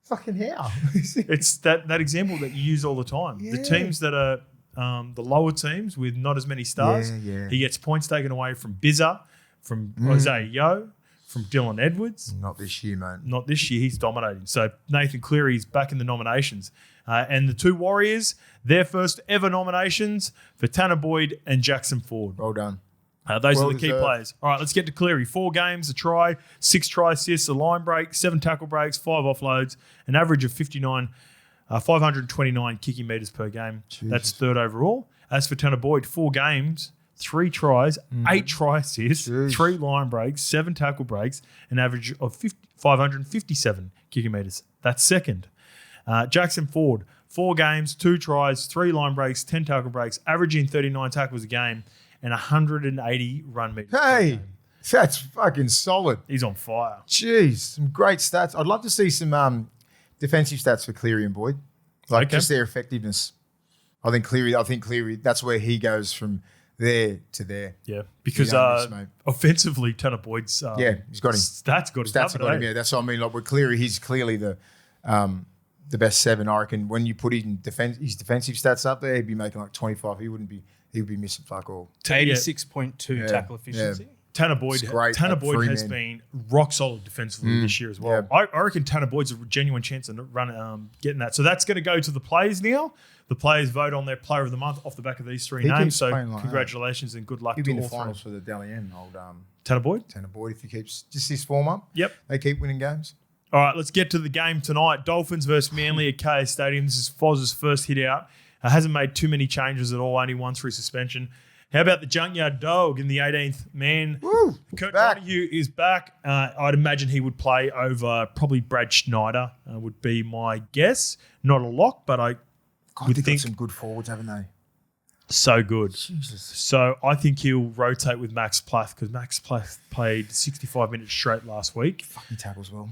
Fucking hell. It's that example that you use all the time. The Yeah. teams that are the lower teams with not as many stars, Yeah. he gets points taken away from Bizza, from Isaiah Yeo, from Dylan Edwards. Not this year, mate. Not this year, he's dominating. So Nathan Cleary is back in the nominations. And the 2 Warriors, their first ever nominations for Tanner Boyd and Jackson Ford. Well done. Those Well are the key deserved. players. All right, let's get to Cleary. 4 games, a try, 6 try assists, a line break, 7 tackle breaks, 5 offloads, an average of 529 kicking metres per game. That's 3rd overall. As for Tanner Boyd, 4 games, 3 tries, 8 try assists, Jeez. 3 line breaks, 7 tackle breaks, an average of 557 kicking metres. That's 2nd. Jackson Ford, 4 games, 2 tries, 3 line breaks, 10 tackle breaks, averaging 39 tackles a game, and 180 run meters. per Hey, game. that's fucking solid. He's on fire. Jeez, some great stats. I'd love to see some defensive stats for Cleary and Boyd, like Okay. just their effectiveness. I think Cleary. That's where he goes from there to there. Yeah, because youngest, mate. offensively, Tanner Boyd's He's got him. stats got him. Stats have covered, got him. eh? Yeah, that's what I mean. Like with Cleary, he's clearly the best 7. I reckon when you put his defensive stats up there, he'd be making like 25. He would be missing fuck all. 86.2 Yeah. tackle efficiency. Tanner Boyd, It's great Tanner at Boyd 3 has men. been rock solid defensively this year as well. yeah. I reckon Tanner Boyd's a genuine chance of getting that. So that's going to go to the players now. The players vote on their Player of the Month off the back of these 3 He names. keeps So playing like that. congratulations and good luck He'll to be in all the finals 3. for the Dally M. Old Tanner Boyd. Tanner Boyd, if he keeps just his form up. Yep. They keep winning games. All right, let's get to the game tonight. Dolphins versus Manly at KS Stadium. This is Foz's first hit out. Hasn't made too many changes at all, only 1 through suspension. How about the Junkyard Dog in the 18th man? Woo! Kurt Back. Donahue is back. I'd imagine he would play over probably Brad Schneider, would be my guess. Not a lock, but I God, would they've think got some good forwards, haven't they? so good. Jesus. So I think he'll rotate with Max Plath because Max Plath played 65 minutes straight last week. Fucking tackles well.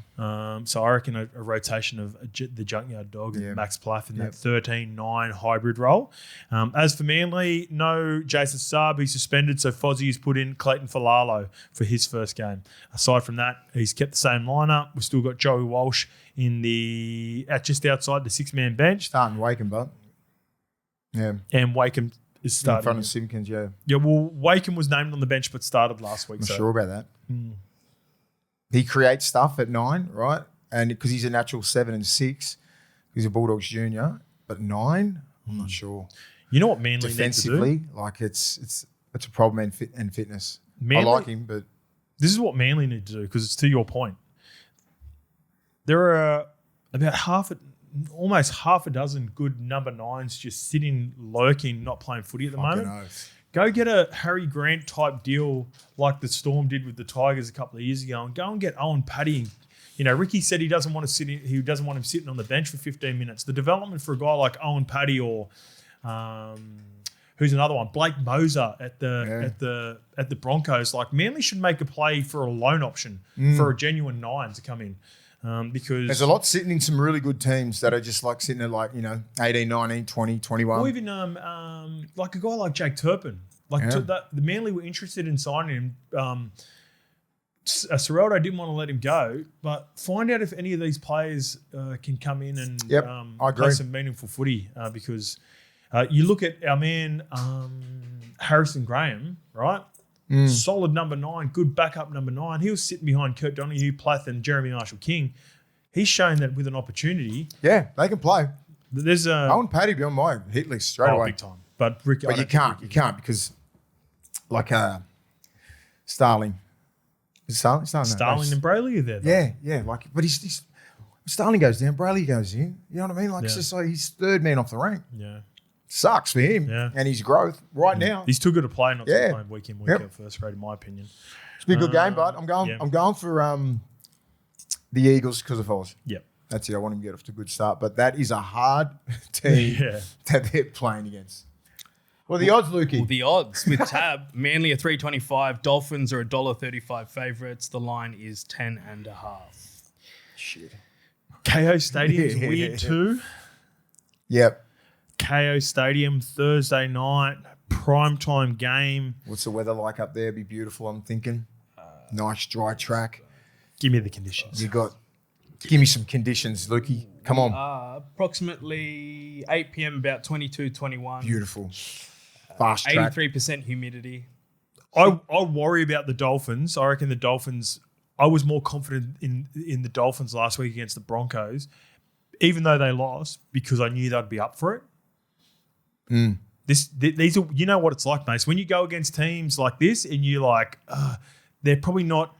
So I reckon a rotation of the Junkyard Dog and Yeah. Max Plath in that Yep. 13-9 hybrid role. As for Manly, no Jason Saab. He's suspended, so Fozzie has put in Clayton Falalo for his first game. Aside from that, he's kept the same lineup. We've still got Joey Walsh in just outside the 6-man bench, Starting Wakem, but yeah, and Wakeham is in starting. front of Simpkins. Yeah, Yeah, well, Wakeham was named on the bench but started last week. I'm so sure about that. He creates stuff at 9, right? And because he's a natural 7 and 6, he's a Bulldogs junior. But 9, I'm not sure. you know what Manly need to do? Defensively, like it's a problem and fitness. Manly- I like him, but This is what Manly need to do because it's to your point. There are about almost half a dozen good number 9s just sitting, lurking, not playing footy at the moment. Oath. Go get a Harry Grant type deal like the Storm did with the Tigers a couple of years ago, and go and get Owen Paddy. Ricky said he doesn't want him sitting on the bench for 15 minutes. The development for a guy like Owen Paddy or who's another one, Blake Moser at the Broncos. Like Manly should make a play for a loan option for a genuine 9 to come in. Because there's a lot sitting in some really good teams that are just like sitting at 18, 19, 20, 21. Or even like a guy like Jake Turpin. The Manly were interested in signing him. Serraldo didn't want to let him go, but find out if any of these players can come in and play some meaningful footy because you look at our man Harrison Graham, right? Solid number 9, good backup number 9. He was sitting behind Kurt Donahue, Plath, and Jeremy Marshall-King. He's shown that with an opportunity. Yeah, they can play. There's Owen Paddy be on my hit list straight away. Big time. But Rick, you can't because Starling. Is Starling? Starling and Brayley are there. Though. Yeah. But he's Starling goes down, Brayley goes in. You know what I mean? It's just like he's third man off the rank. Yeah. Sucks for him and his growth right now. He's too good to play, not to play week in, week out first grade, in my opinion. It's been a good game, but I'm going for the Eagles because of Oz. Yep. That's it. I want him to get off to a good start. But that is a hard team that they're playing against. What are the odds, Lukey? Well, the odds with Tab, Manly are 3.25, Dolphins are $1.35 favourites. The line is 10.5. Shit. KO Stadium is weird too. Yep. KO Stadium, Thursday night, primetime game. What's the weather like up there? It'd be beautiful, I'm thinking. Nice dry track. Give me the conditions. Give me some conditions, Lukey. Come on. Approximately 8 p.m, about 22-21. Beautiful. Fast track. 83% humidity. I worry about the Dolphins. I reckon the Dolphins, I was more confident in the Dolphins last week against the Broncos, even though they lost, because I knew they'd be up for it. These are, you know what it's like, mate. So when you go against teams like this and you're like, they're probably not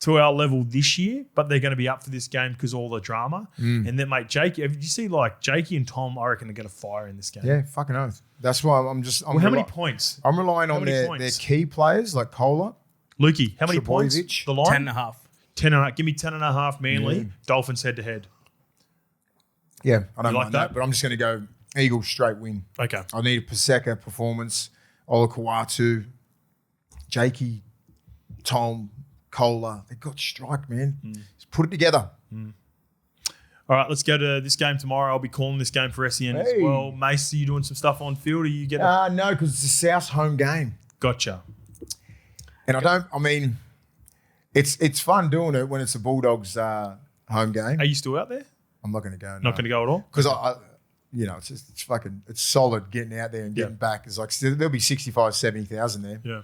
to our level this year, but they're going to be up for this game because of all the drama. And then, mate, Jakey, you see like Jakey and Tom, I reckon, are going to fire in this game. Yeah, fucking oath. That's why I'm how many points? I'm relying on their key players like Kohler. Lukey, how many points? The line? 10.5. 10.5. Give me 10.5 Manly. Dolphins head to head. Yeah, I don't like mind that? that, but I'm just going to go Eagles straight win. Okay. I need a Paseka performance, Olakawatu, Jakey, Tom, Kohler. They got strike, man. Just put it together. All right, let's go to this game tomorrow. I'll be calling this game for SEN as well. Mace, are you doing some stuff on field? Or you get no, because it's a South home game. Gotcha. And it's fun doing it when it's the Bulldogs home game. Are you still out there? I'm not going to go. Not going to go at all? Because it's solid getting out there and getting back. It's like there'll be 65, 70,000 there. Yeah.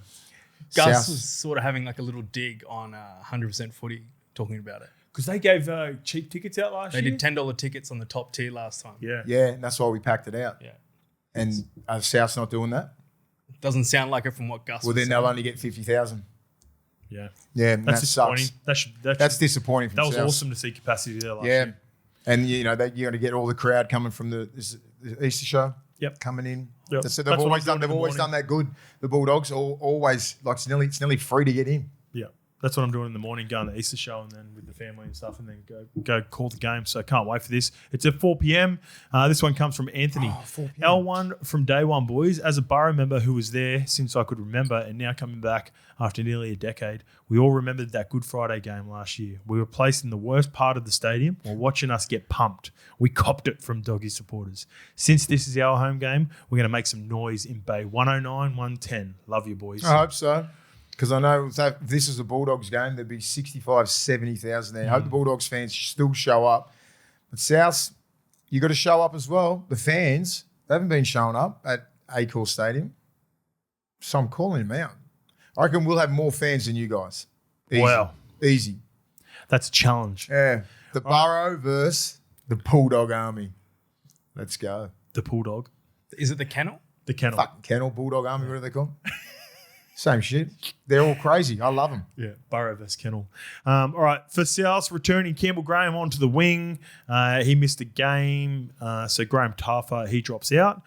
Gus was sort of having like a little dig on 100% footy, talking about it. Because they gave cheap tickets out last year. They did $10 tickets on the top tier last time. Yeah. Yeah, and that's why we packed it out. Yeah. And South's not doing that? Doesn't sound like it from what Gus was then saying. they'll only get 50,000. Yeah. Yeah, that's disappointing. Sucks. That's disappointing from That was South. awesome to see capacity there last year. And you're going to get all the crowd coming from the Easter show. Yep. Coming in. Yep. So they've always done that good. The Bulldogs always like it's nearly free to get in. Yeah. That's what I'm doing in the morning, going to the Easter show and then with the family and stuff, and then go call the game. So I can't wait for this. It's at 4 p.m. This one comes from Anthony. 4 p.m. L1 from day one, boys. As a Borough member who was there since I could remember and now coming back after nearly a decade, we all remembered that Good Friday game last year. We were placed in the worst part of the stadium while watching us get pumped. We copped it from Doggy supporters. Since this is our home game, we're going to make some noise in Bay 109-110. Love you, boys. I hope so. Because I know if this is a Bulldogs game, there'd be 65, 70,000 there. I hope the Bulldogs fans still show up. But South, you got to show up as well. The fans, they haven't been showing up at Accor Stadium. So I'm calling them out. I reckon we'll have more fans than you guys. Easy. Wow. Easy. That's a challenge. Yeah. The Borough versus the Bulldog Army. Let's go. The Bulldog. Is it the kennel? The kennel. Fucking kennel, Bulldog Army, what do they call them? Same shit. They're all crazy. I love them. Yeah, Burrow vs Kennel. All right, for South, returning Campbell Graham onto the wing. He missed a game, so Graham Taffa, he drops out.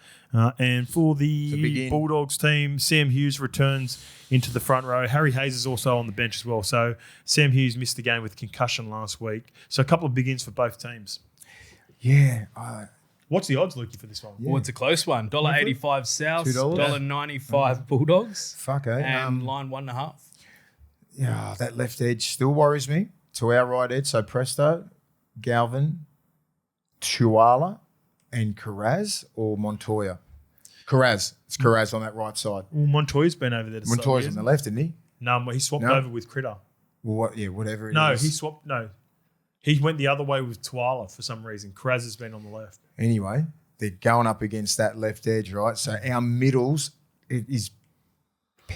And for the Bulldogs team, Sam Hughes returns into the front row. Harry Hayes is also on the bench as well. So Sam Hughes missed the game with concussion last week. So a couple of big ins for both teams. Yeah. What's the odds, Lukey, for this one? Well, it's a close one. $1.85 South, $2. $1.95 Bulldogs. Fuck, eh? And line 1.5. Yeah, that left edge still worries me. To our right edge, so Presto, Galvin, Tuala, and Carraz or Montoya? Carraz. It's Carraz on that right side. Well, Montoya's been over there. Montoya's on the left, isn't he? No, he swapped over with Critter. Well, whatever it is. No, he swapped. No, he went the other way with Tuala for some reason. Carraz has been on the left. Anyway, they're going up against that left edge, right? So our middles, it is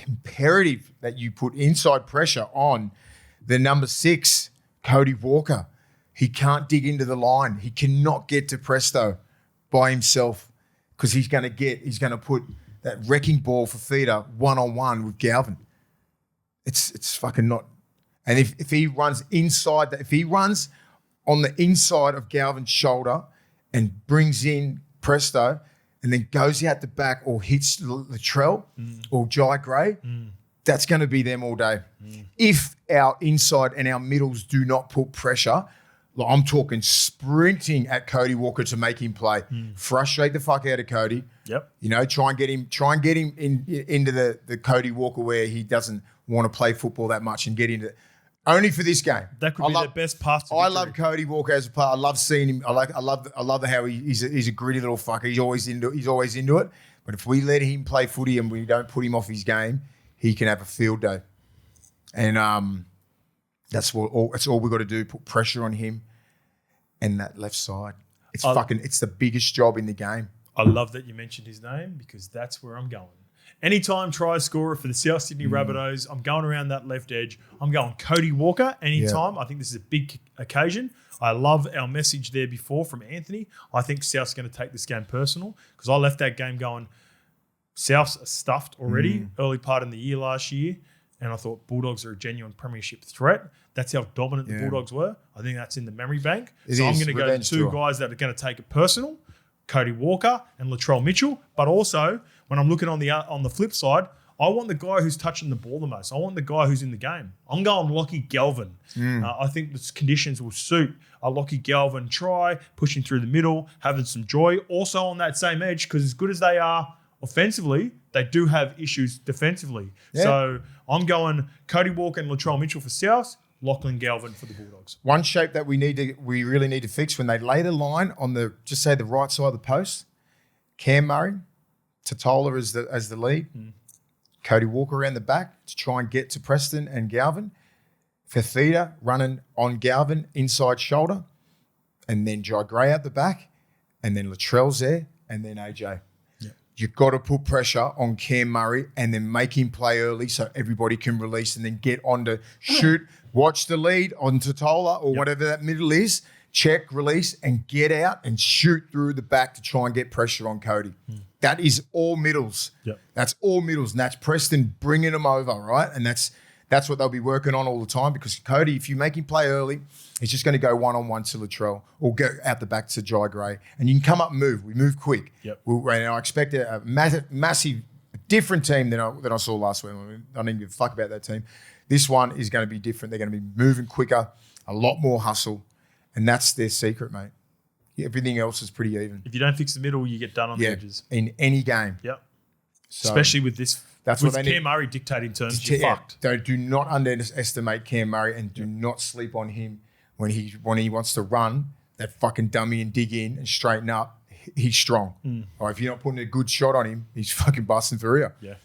imperative that you put inside pressure on the number 6, Cody Walker. He can't dig into the line. He cannot get to Presto by himself because he's going to put that wrecking ball for feeder 1-on-1 with Galvin. It's fucking not. And if he runs inside, if he runs on the inside of Galvin's shoulder and brings in Presto and then goes out the back or hits Latrell or Jai Gray, that's going to be them all day. If our inside and our middles do not put pressure, like I'm talking sprinting at Cody Walker to make him play, frustrate the fuck out of Cody. Yep. You know, try and get him into the Cody Walker where he doesn't want to play football that much and get into it. Only for this game. That could be their best path to victory. I love Cody Walker as a player. I love seeing him. I love how he's a gritty little fucker. He's always into it. But if we let him play footy and we don't put him off his game, he can have a field day. And that's all we got to do. Put pressure on him and that left side. It's the biggest job in the game. I love that you mentioned his name because that's where I'm going. Anytime try scorer for the South Sydney Rabbitohs, I'm going around that left edge. I'm going Cody Walker anytime. I think this is a big occasion. I love our message there before from Anthony. I think South's going to take this game personal because I left that game going, South's stuffed already early part in the year last year, and I thought Bulldogs are a genuine premiership threat. That's how dominant the Bulldogs were. I think that's in the memory bank. I'm going to go to two guys that are going to take it personal, Cody Walker and Latrell Mitchell, but also when I'm looking on the flip side, I want the guy who's touching the ball the most. I want the guy who's in the game. I'm going Lockie Galvin. I think the conditions will suit a Lockie Galvin try, pushing through the middle, having some joy. Also on that same edge, because as good as they are offensively, they do have issues defensively. Yeah. So I'm going Cody Walker and Latrell Mitchell for South, Lachlan Galvin for the Bulldogs. One shape that we really need to fix when they lay the line on the right side of the post, Cam Murray, Totola as the lead, Cody Walker around the back to try and get to Preston and Galvin, Fafita running on Galvin inside shoulder, and then Jai Gray out the back, and then Latrell's there, and then AJ. You've got to put pressure on Cam Murray and then make him play early so everybody can release and then get on to shoot, watch the lead on Totola or whatever that middle is, check, release, and get out and shoot through the back to try and get pressure on Cody. That is all middles. That's all middles, and that's Preston bringing them over, right? And that's what they'll be working on all the time because Cody, if you make him play early, he's just going to go one-on-one to Latrell or go out the back to Jai Gray. And you can come up and move. We move quick. And I expect a massive, different team than I saw last week. I don't give a fuck about that team. This one is going to be different. They're going to be moving quicker, a lot more hustle, and that's their secret, mate. Everything else is pretty even. If you don't fix the middle, you get done on the edges. In any game. So especially with this. That's with what Cam Murray dictating terms, you're fucked. Do not underestimate Cam Murray and do not sleep on him when he wants to run that fucking dummy and dig in and straighten up. He's strong. Or if you're not putting a good shot on him, he's fucking busting for you. Yeah.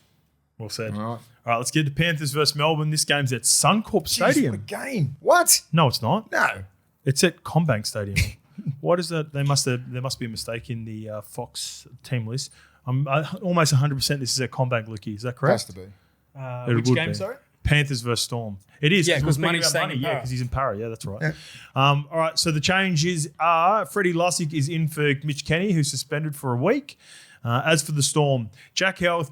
Well said. All right, let's get to Panthers versus Melbourne. This game's at Suncorp Stadium. What a game. What? No, it's not. No. It's at CommBank Stadium. What is that? There must be a mistake in the Fox team list. I'm almost 100% this is a CommBank, Lukey. Is that correct? Has to be. Which game, sorry? Panthers versus Storm. It is. Yeah, because money's staying in Parra. Yeah, because he's in Parra. Yeah, that's right. All right, so the changes are Freddie Lussick is in for Mitch Kenny, who's suspended for a week. As for the Storm, Jack Howe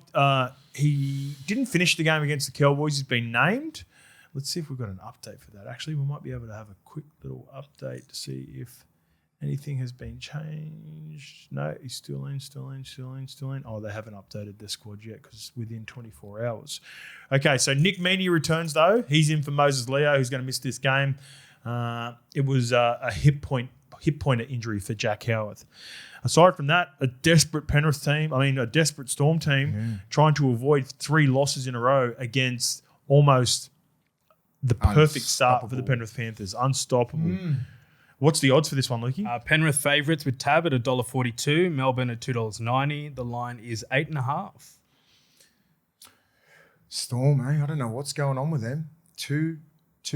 he didn't finish the game against the Cowboys. He's been named. Let's see if we've got an update for that. Actually, we might be able to have a quick little update to see if anything has been changed. No, he's still in. Oh, they haven't updated their squad yet because it's within 24 hours. Okay, so Nick Meaney returns, though. He's in for Moses Leo, who's going to miss this game. It was a hip pointer injury for Jack Howarth. Aside from that, a desperate Storm team trying to avoid 3 losses in a row against almost the perfect start for the Penrith Panthers. Unstoppable. What's the odds for this one, Lukey? Penrith favourites with Tab at $1.42, Melbourne at $2.90. The line is 8.5. Storm, I don't know what's going on with them. Two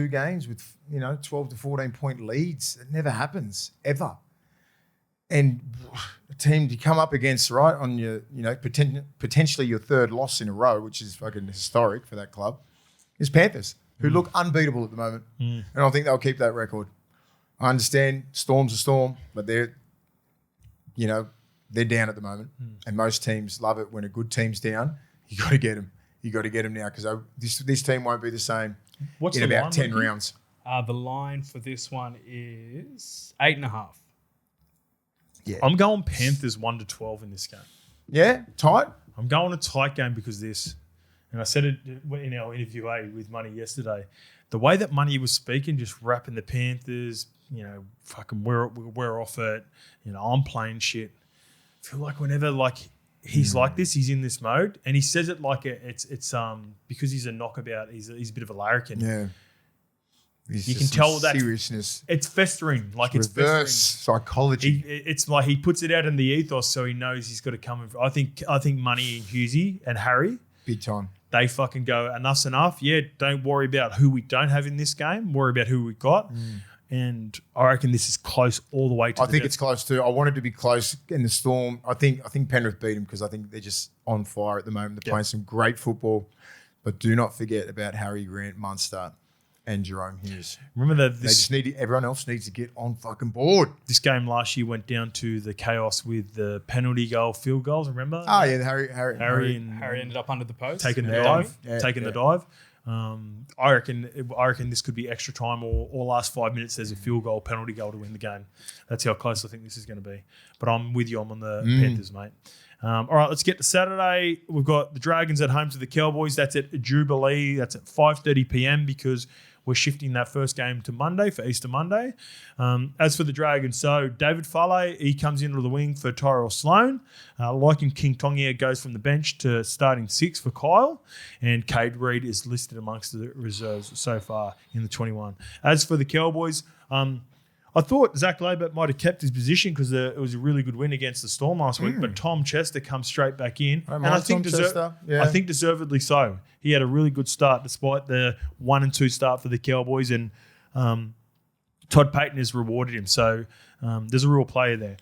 games with 12 to 14 point leads. It never happens ever. And a team to come up against right on your potentially your 3rd loss in a row, which is fucking historic for that club, is Panthers, who look unbeatable at the moment. And I think they'll keep that record. I understand Storm's a Storm, but they're down at the moment. And most teams love it when a good team's down. You got to get them. You got to get them now because this team won't be the same in about 10 rounds. The line for this one is 8.5. Yeah. I'm going Panthers 1-12 in this game. Yeah, tight. I'm going a tight game because of this. And I said it in our interview with Money yesterday. The way that Money was speaking, just rapping the Panthers, fucking we're off it. I'm playing shit. I feel like whenever he's like this, he's in this mode, and he says it like it's because he's a knockabout. He's a bit of a larrikin. Yeah. You can tell that seriousness. It's festering, it's reverse festering. Psychology. It's like he puts it out in the ethos, so he knows he's got to come. I think Money and Hughesy and Harry, big time. They fucking go enough's enough. Yeah, don't worry about who we don't have in this game. Worry about who we got. And I reckon this is close all the way to. I think it's close too. I want it to be close in the Storm. I think Penrith beat them because I think they're just on fire at the moment. They're playing some great football, but do not forget about Harry Grant, Munster, and Jerome Hughes. Remember that everyone else needs to get on fucking board. This game last year went down to the chaos with the penalty goal, field goals. Remember? Oh yeah, Harry ended up under the post, taking the dive. I reckon this could be extra time or last 5 minutes. There's a field goal, penalty goal to win the game. That's how close I think this is going to be. But I'm with you. I'm on the Panthers, mate. All right, let's get to Saturday. We've got the Dragons at home to the Cowboys. That's at Jubilee. That's at 5:30 p.m. because we're shifting that first game to Monday for Easter Monday. As for the Dragons, so David Fale, he comes into the wing for Tyrell Sloan. King Tongia goes from the bench to starting 6 for Kyle. And Cade Reid is listed amongst the reserves so far in the 21. As for the Cowboys, I thought Zach Labert might have kept his position because it was a really good win against the Storm last week, but Tom Chester comes straight back in. I think deservedly so. He had a really good start despite the 1-2 start for the Cowboys, and Todd Payton has rewarded him. So there's a real player there.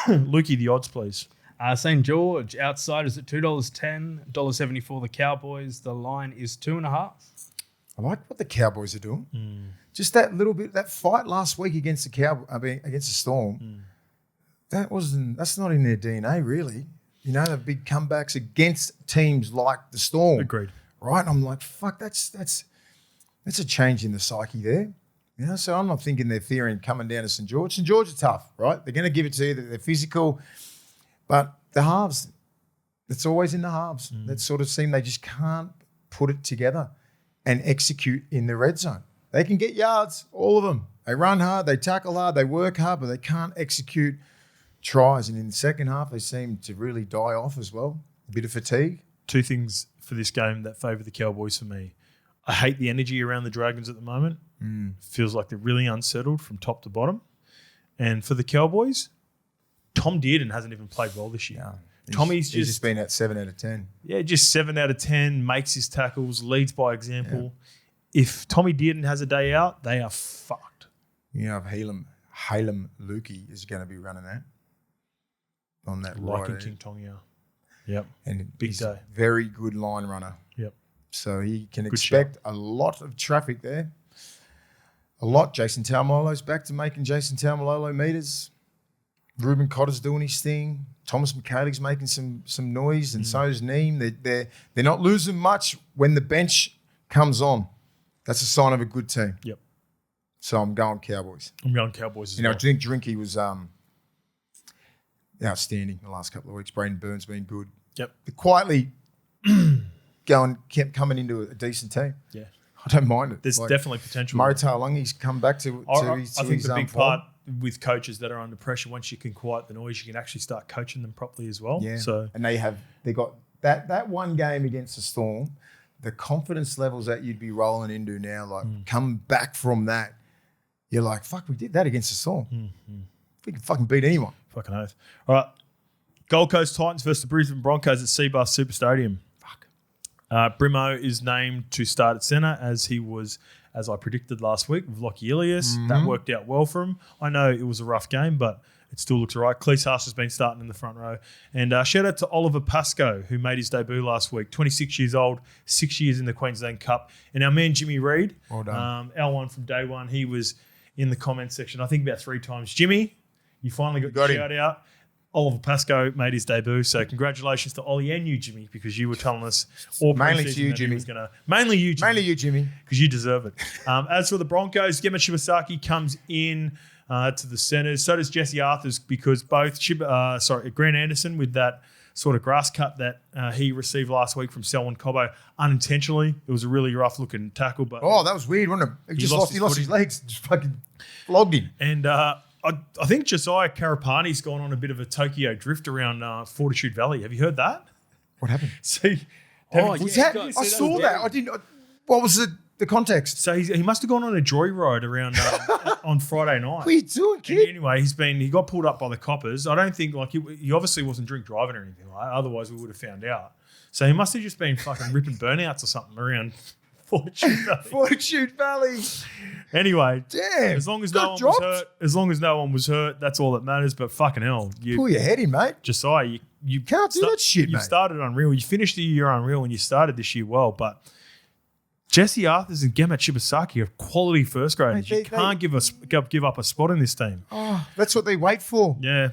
Lukey, the odds, please. St. George, outsiders at $2.10, $1.74 the Cowboys. The line is 2.5. I like what the Cowboys are doing. Just that little bit, that fight last week against the Storm. That's not in their DNA, really. The big comebacks against teams like the Storm. Agreed. Right? And I'm like, fuck, that's a change in the psyche there. So I'm not thinking they're fearing coming down to St. George. St. George are tough, right? They're going to give it to you. They're physical. But the halves, it's always in the halves. That sort of seem they just can't put it together and execute in the red zone. They can get yards, all of them. They run hard, they tackle hard, they work hard, but they can't execute tries. And in the second half, they seem to really die off as well. A bit of fatigue. 2 things for this game that favour the Cowboys for me. I hate the energy around the Dragons at the moment. Feels like they're really unsettled from top to bottom. And for the Cowboys, Tom Dearden hasn't even played well this year. No, he's just been at 7 out of 10. Yeah, just 7 out of 10, makes his tackles, leads by example. Yeah. If Tommy Dearden has a day out, they are fucked. Halem Lukey is going to be running that on that right. King Tongia. Yep. And big he's day. A very good line runner. Yep. So he can expect a lot of traffic there. A lot. Jason Taumalolo's back to making Jason Taumalolo meters. Ruben Cotter's doing his thing. Thomas McKayle's making some noise, and so is Neem. They're not losing much when the bench comes on. That's a sign of a good team. Yep. So I'm going Cowboys. I'm going Cowboys as You know, well. I think Drinky was outstanding the last couple of weeks. Braden Burns been good. Yep. But quietly kept coming into a decent team. Yeah. I don't mind it. There's definitely potential. Murray Taulungi's come back to his I think the big form. part with coaches that are under pressure, once you can quiet the noise, you can actually start coaching them properly as well. Yeah. So And they got that one game against the Storm, the confidence levels that you'd be rolling into now, like come back from that, you're like, fuck, we did that against the Storm. We can fucking beat anyone. fucking oath. All right. Gold Coast Titans versus the Brisbane Broncos at Seabus Super Stadium. Brimo is named to start at centre as he was, as I predicted last week, with Lockie Ilias. That worked out well for him. I know it was a rough game, but it still looks all right. Cleese Haas has been starting in the front row. And shout out to Oliver Pascoe, who made his debut last week. 26 years old, 6 years in the Queensland Cup. And our man Jimmy Reid, Well done. our one from day one, he was in the comments section, I think about 3 times. Jimmy, you finally got Got your him. shout out. Oliver Pascoe made his debut, so congratulations to Ollie and you, Jimmy, because you were telling us all Mainly to preseason you, that he Jimmy. was gonna, mainly you, Jimmy. Mainly you, Jimmy. Because you deserve it. As for the Broncos, Gemma Shibasaki comes in to the centres. So does Jesse Arthurs, because both Grant Anderson with that sort of grass cut that he received last week from Selwyn Cobbo unintentionally. It was a really rough looking tackle, but Oh, that was weird, wasn't it? He lost his footing. legs, just fucking flogged him. And I think Josiah Karapani's gone on a bit of a Tokyo drift around Fortitude Valley. Have you heard that? What happened? See, Was that? I saw that. I didn't. What was the context? So he must have gone on a joyride around on Friday night. What are you doing, And kid? anyway, he got pulled up by the coppers. I don't think he obviously wasn't drink driving or anything like that. Otherwise, we would have found out. So he must have just been fucking ripping burnouts or something around Fortitude Valley. Fortitude Valley. Anyway, Damn. as long as got no one dropped. was hurt, that's all that matters. But fucking hell, Pull your head in, mate. Josiah, you Can't do that shit, You mate. started unreal. You finished the year unreal, and you started this year well. But Jesse Arthurs and Gemma Shibasaki are quality first graders. Mate, You can't give up a spot in this team. Oh, that's what they wait for. Yeah.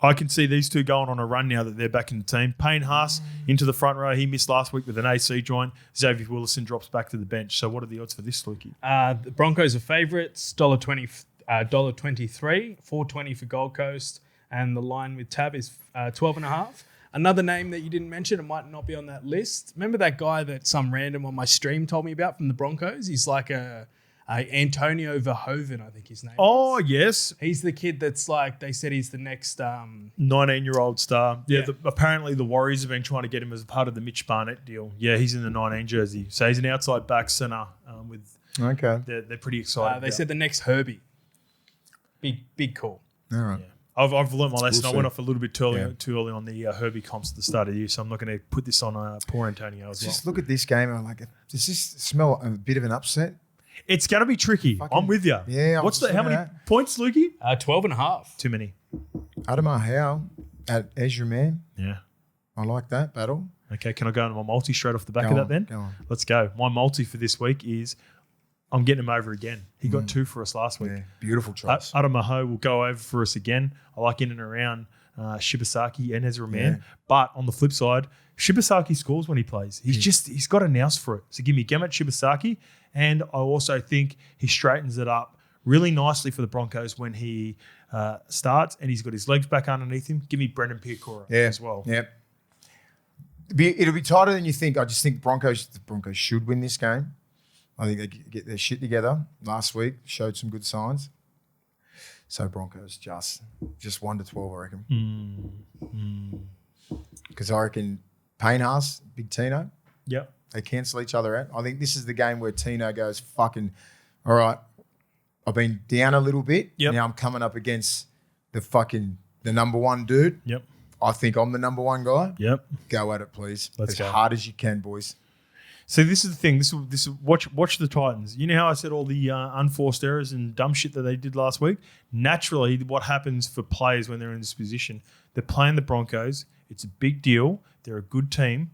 I can see these two going on a run now that they're back in the team. Payne Haas into the front row. He missed last week with an AC joint. Xavier Willison drops back to the bench. So what are the odds for this, Lukey? The Broncos are favourites, $1.20, $1.23, $4.20 for Gold Coast, and the line with Tab is 12.5. Another name that you didn't mention, it might not be on that list. Remember that guy that some random on my stream told me about from the Broncos? He's like a Antonio Verhoeven, I think his name. Oh, yes. He's the kid that's like, they said he's the next 19-year-old star. Yeah, Yeah. Apparently the Warriors have been trying to get him as part of the Mitch Barnett deal. Yeah, he's in the 19 jersey. So he's an outside back centre with Okay. they're pretty excited. they said the next Herbie. Big call. All right. Yeah. I've learned my lesson. We'll I went see. off a little bit too early on the Herbie comps at the start of the year, so I'm not going to put this on poor Antonio as well. Just look at this game. I'm like, does this smell a bit of an upset? It's going to be tricky. I'm with you. Yeah, I What's was how looking many at points, Lukey? 12.5. Too many. Adama Howe at Ezra Man. Yeah. I like that battle. Okay, can I go into my multi straight off the back Go of that on, then? go on. Let's go. My multi for this week is I'm getting him over again. He got 2 for us last week. Yeah, beautiful choice. Adamaho will go over for us again. I like in and around Shibasaki and Ezra Man. Yeah. But on the flip side, Shibasaki scores when he plays. He's got a nous for it. So give me Gemet Shibasaki. And I also think he straightens it up really nicely for the Broncos when he starts and he's got his legs back underneath him. Give me Brendan Piakura as well. Yeah. It'll be tighter than you think. I just think the Broncos should win this game. I think they get their shit together. Last week showed some good signs. So Broncos just 1 to 12, I reckon. Because I reckon Payne Haas, Big Tino, Yep. they cancel each other out. I think this is the game where Tino goes, fucking, all right, I've been down a little bit. Yep. Now I'm coming up against the number one dude. Yep. I think I'm the number one guy. Yep. Go at it, please. Let's as go. hard as you can, boys. So this is the thing. This is watch the Titans. You know how I said all the unforced errors and dumb shit that they did last week? Naturally, what happens for players when they're in this position? They're playing the Broncos. It's a big deal. They're a good team.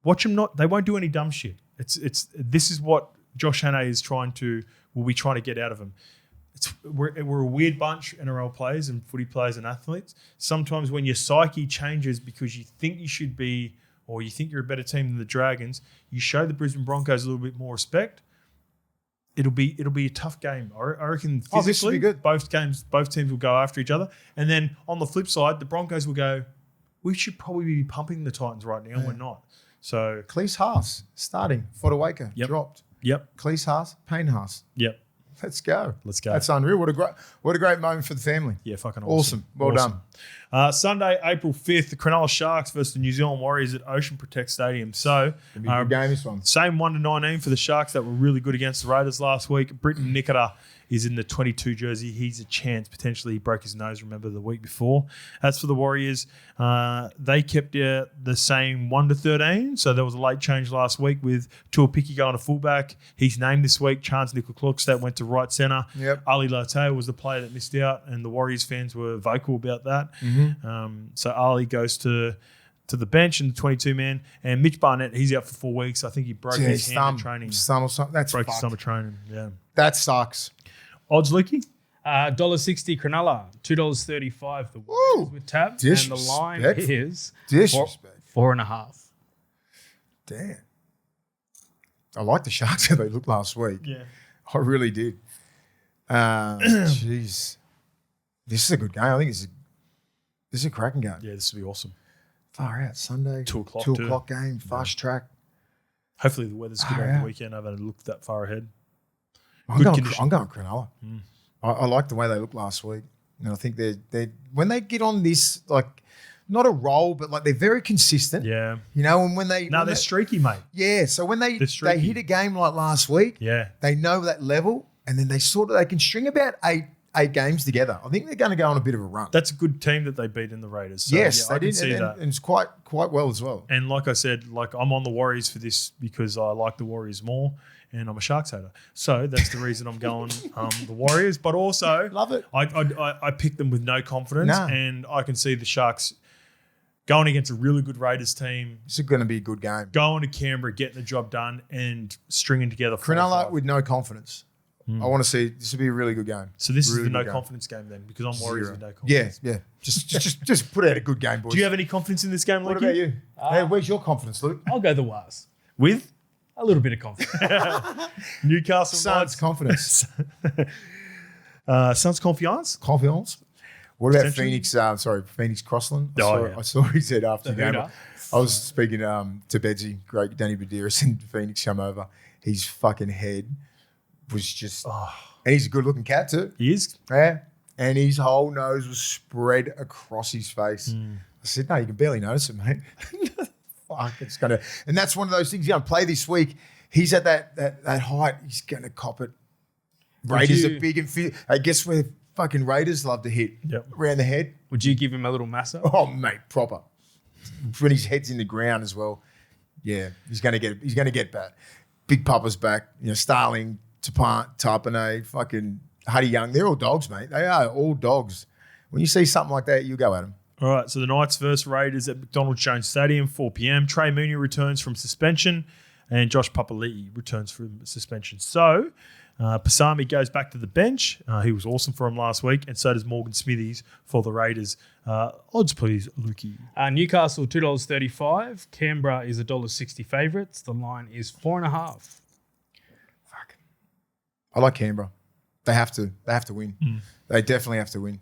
Watch them not. They won't do any dumb shit. This is what Josh Hannay will be trying to get out of them. we're a weird bunch, NRL players and footy players and athletes. Sometimes when your psyche changes because you think you should be, or you think you're a better team than the Dragons, you show the Brisbane Broncos a little bit more respect. It'll be a tough game. I reckon physically, this will be good. both teams will go after each other. And then on the flip side, the Broncos will go, we should probably be pumping the Titans right now, and we're not. So Cleese Haas starting. Fodawaker dropped. Yep. Cleese Haas, Payne Haas. Yep. Let's go. Let's go. That's unreal. What a great moment for the family. Yeah, fucking Awesome. Well done. Sunday, April 5th, the Cronulla Sharks versus the New Zealand Warriors at Ocean Protect Stadium. So, It'll be a good game, this one. same 1-19 for the Sharks that were really good against the Raiders last week. Britton Nikita is in the 22 jersey. He's a chance. Potentially, he broke his nose, remember, the week before. As for the Warriors, they kept the same 1-13. So there was a late change last week with Tuapiki going to fullback. He's named this week. Chance Nickel-Klokstad went to right centre. Yep. Ali Latea was the player that missed out, and the Warriors fans were vocal about that. So Ali goes to the bench in the 22-man. And Mitch Barnett, he's out for 4 weeks. I think he broke his hand in training. Thumb or something. That's Broke his fucked. summer training, yeah. That sucks. Odds, Lukey? $1.60 Cronulla, $2.35 the Warriors with tab, and the line is Disrespect. 4.5. Damn. I like the Sharks how they looked last week. Yeah. I really did. Jeez. This is a good game. I think this is a cracking game. Yeah, this will be awesome. Far out. Sunday. 2 o'clock 2 too. o'clock game. Fast track. Hopefully the weather's good Far over out. the weekend. I haven't looked that far ahead. I'm going condition. Cronulla. I like the way they looked last week. And I think they when they get on this, like, not a roll, but like they're very consistent. Yeah. You know, and when they... No, they're streaky, mate. Yeah, so when they streaky. hit a game like last week, Yeah. they know that level, and then they can string about eight games together. I think they're going to go on a bit of a run. That's a good team that they beat in the Raiders. So, yes, yeah, I they can did, see and that. it's quite well as well. And like I said, like I'm on the Warriors for this because I like the Warriors more, and I'm a Sharks hater. So that's the reason I'm going the Warriors. But also, Love it. I picked them with no confidence, Nah. and I can see the Sharks going against a really good Raiders team, This is going to be a good game. going to Canberra, getting the job done, and stringing together 4 or Cronulla 5. with no confidence. I want to see this will be a really good game. So this Really is the no good game. confidence game then, because I'm Warriors Zero. with no confidence. Yeah. Just put out a good game, boys. Do you have any confidence in this game, What Lukey? about you? Hey, where's your confidence, Luke? I'll go the Wars. With A little bit of confidence. Newcastle Suns Knights. confidence. Suns confiance? Confiance. What about Potentially. Phoenix Crossland? Yeah. I saw he said after the game. Hooter. I was speaking to Bedsy, great Danny Badiris, and Phoenix come over. His fucking head was just, and he's a good looking cat too. He is. Yeah. And his whole nose was spread across his face. I said, no, you can barely notice it, mate. Fuck, it's going to, and that's one of those things. He's going to play this week. He's at that height. He's going to cop it. Raiders are big and fit. I guess where fucking Raiders love to hit around the head. Would you give him a little masser? Oh, mate, proper. When his head's in the ground as well. Yeah, he's going to get bad. Big Papa's back. You know, Starling, Tapane, fucking Huddy Young. They're all dogs, mate. They are all dogs. When you see something like that, you go at them. All right, so the Knights versus Raiders at McDonald Jones Stadium, 4 p.m. Trey Mooney returns from suspension, and Josh Papali'i returns from suspension. So Pasami goes back to the bench. He was awesome for him last week, and so does Morgan Smithies for the Raiders. Odds, please, Lukey. Newcastle, $2.35. Canberra is $1.60 favourites. The line is 4.5. Fuck. I like Canberra. They have to win. They definitely have to win.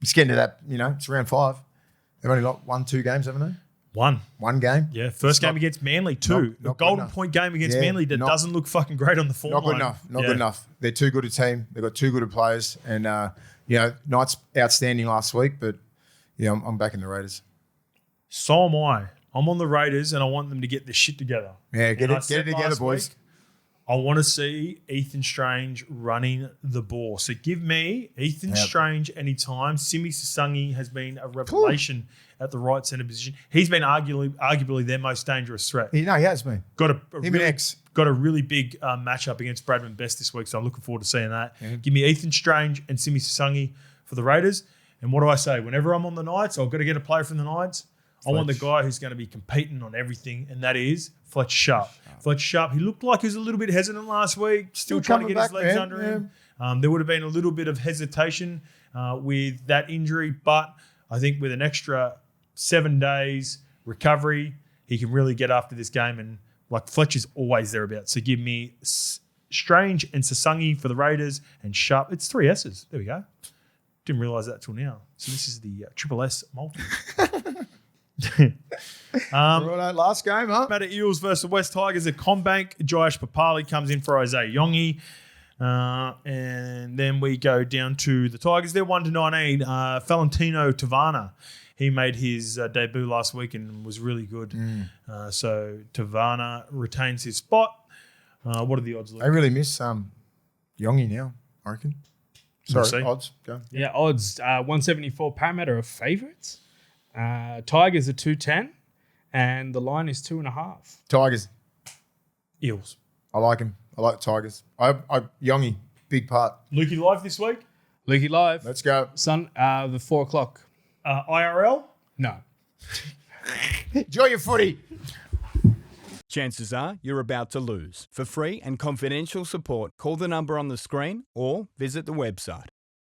It's getting to that, it's round 5. They've only won 2 games, haven't they? One game. Yeah, first game against Manly, too. Not A golden good enough. point game against Yeah, Manly that doesn't look fucking great on the form Not good line. enough. Not Yeah. good enough. They're too good a team. They've got too good of players. And, Knights outstanding last week, but, I'm back in the Raiders. So am I. I'm on the Raiders, and I want them to get this shit together. Yeah, get And I it said together, last boys. week, I want to see Ethan Strange running the ball. So give me Ethan Strange anytime. Simi Sasangi has been a revelation at the right centre position. He's been arguably their most dangerous threat. He has been. Got Him and X. got a really big matchup against Bradman Best this week, so I'm looking forward to seeing that. Give me Ethan Strange and Simi Sasangi for the Raiders. And what do I say? Whenever I'm on the Knights, I've got to get a player from the Knights. I want the guy who's going to be competing on everything, and that is Fletcher Sharp. Fletcher Sharp, he looked like he was a little bit hesitant last week, still trying to coming get his back, legs man. under him. There would have been a little bit of hesitation with that injury, but I think with an extra 7 days recovery, he can really get after this game. And like Fletcher's always thereabouts. So give me Strange and Sasangi for the Raiders and Sharp. It's 3 S's. There we go. Didn't realise that till now. So this is the triple S multi. Last game, huh? Parramatta Eels versus West Tigers at CommBank. Joash Papali comes in for Isaiah Yongi. And then we go down to the Tigers. They're 1-19. Valentino Tavana. He made his debut last week and was really good. So Tavana retains his spot. What are the odds? I really miss Yongi now, I reckon. Sorry, odds. Go. Yeah, odds. 174. Parramatta are favourites. Tigers are 210. And the line is 2.5. Tigers. Eels. I like him. I like the Tigers. Yongi, big part. Lukey live this week? Lukey live. Let's go. The 4 o'clock. IRL? No. Enjoy your footy. Chances are you're about to lose. For free and confidential support, call the number on the screen or visit the website.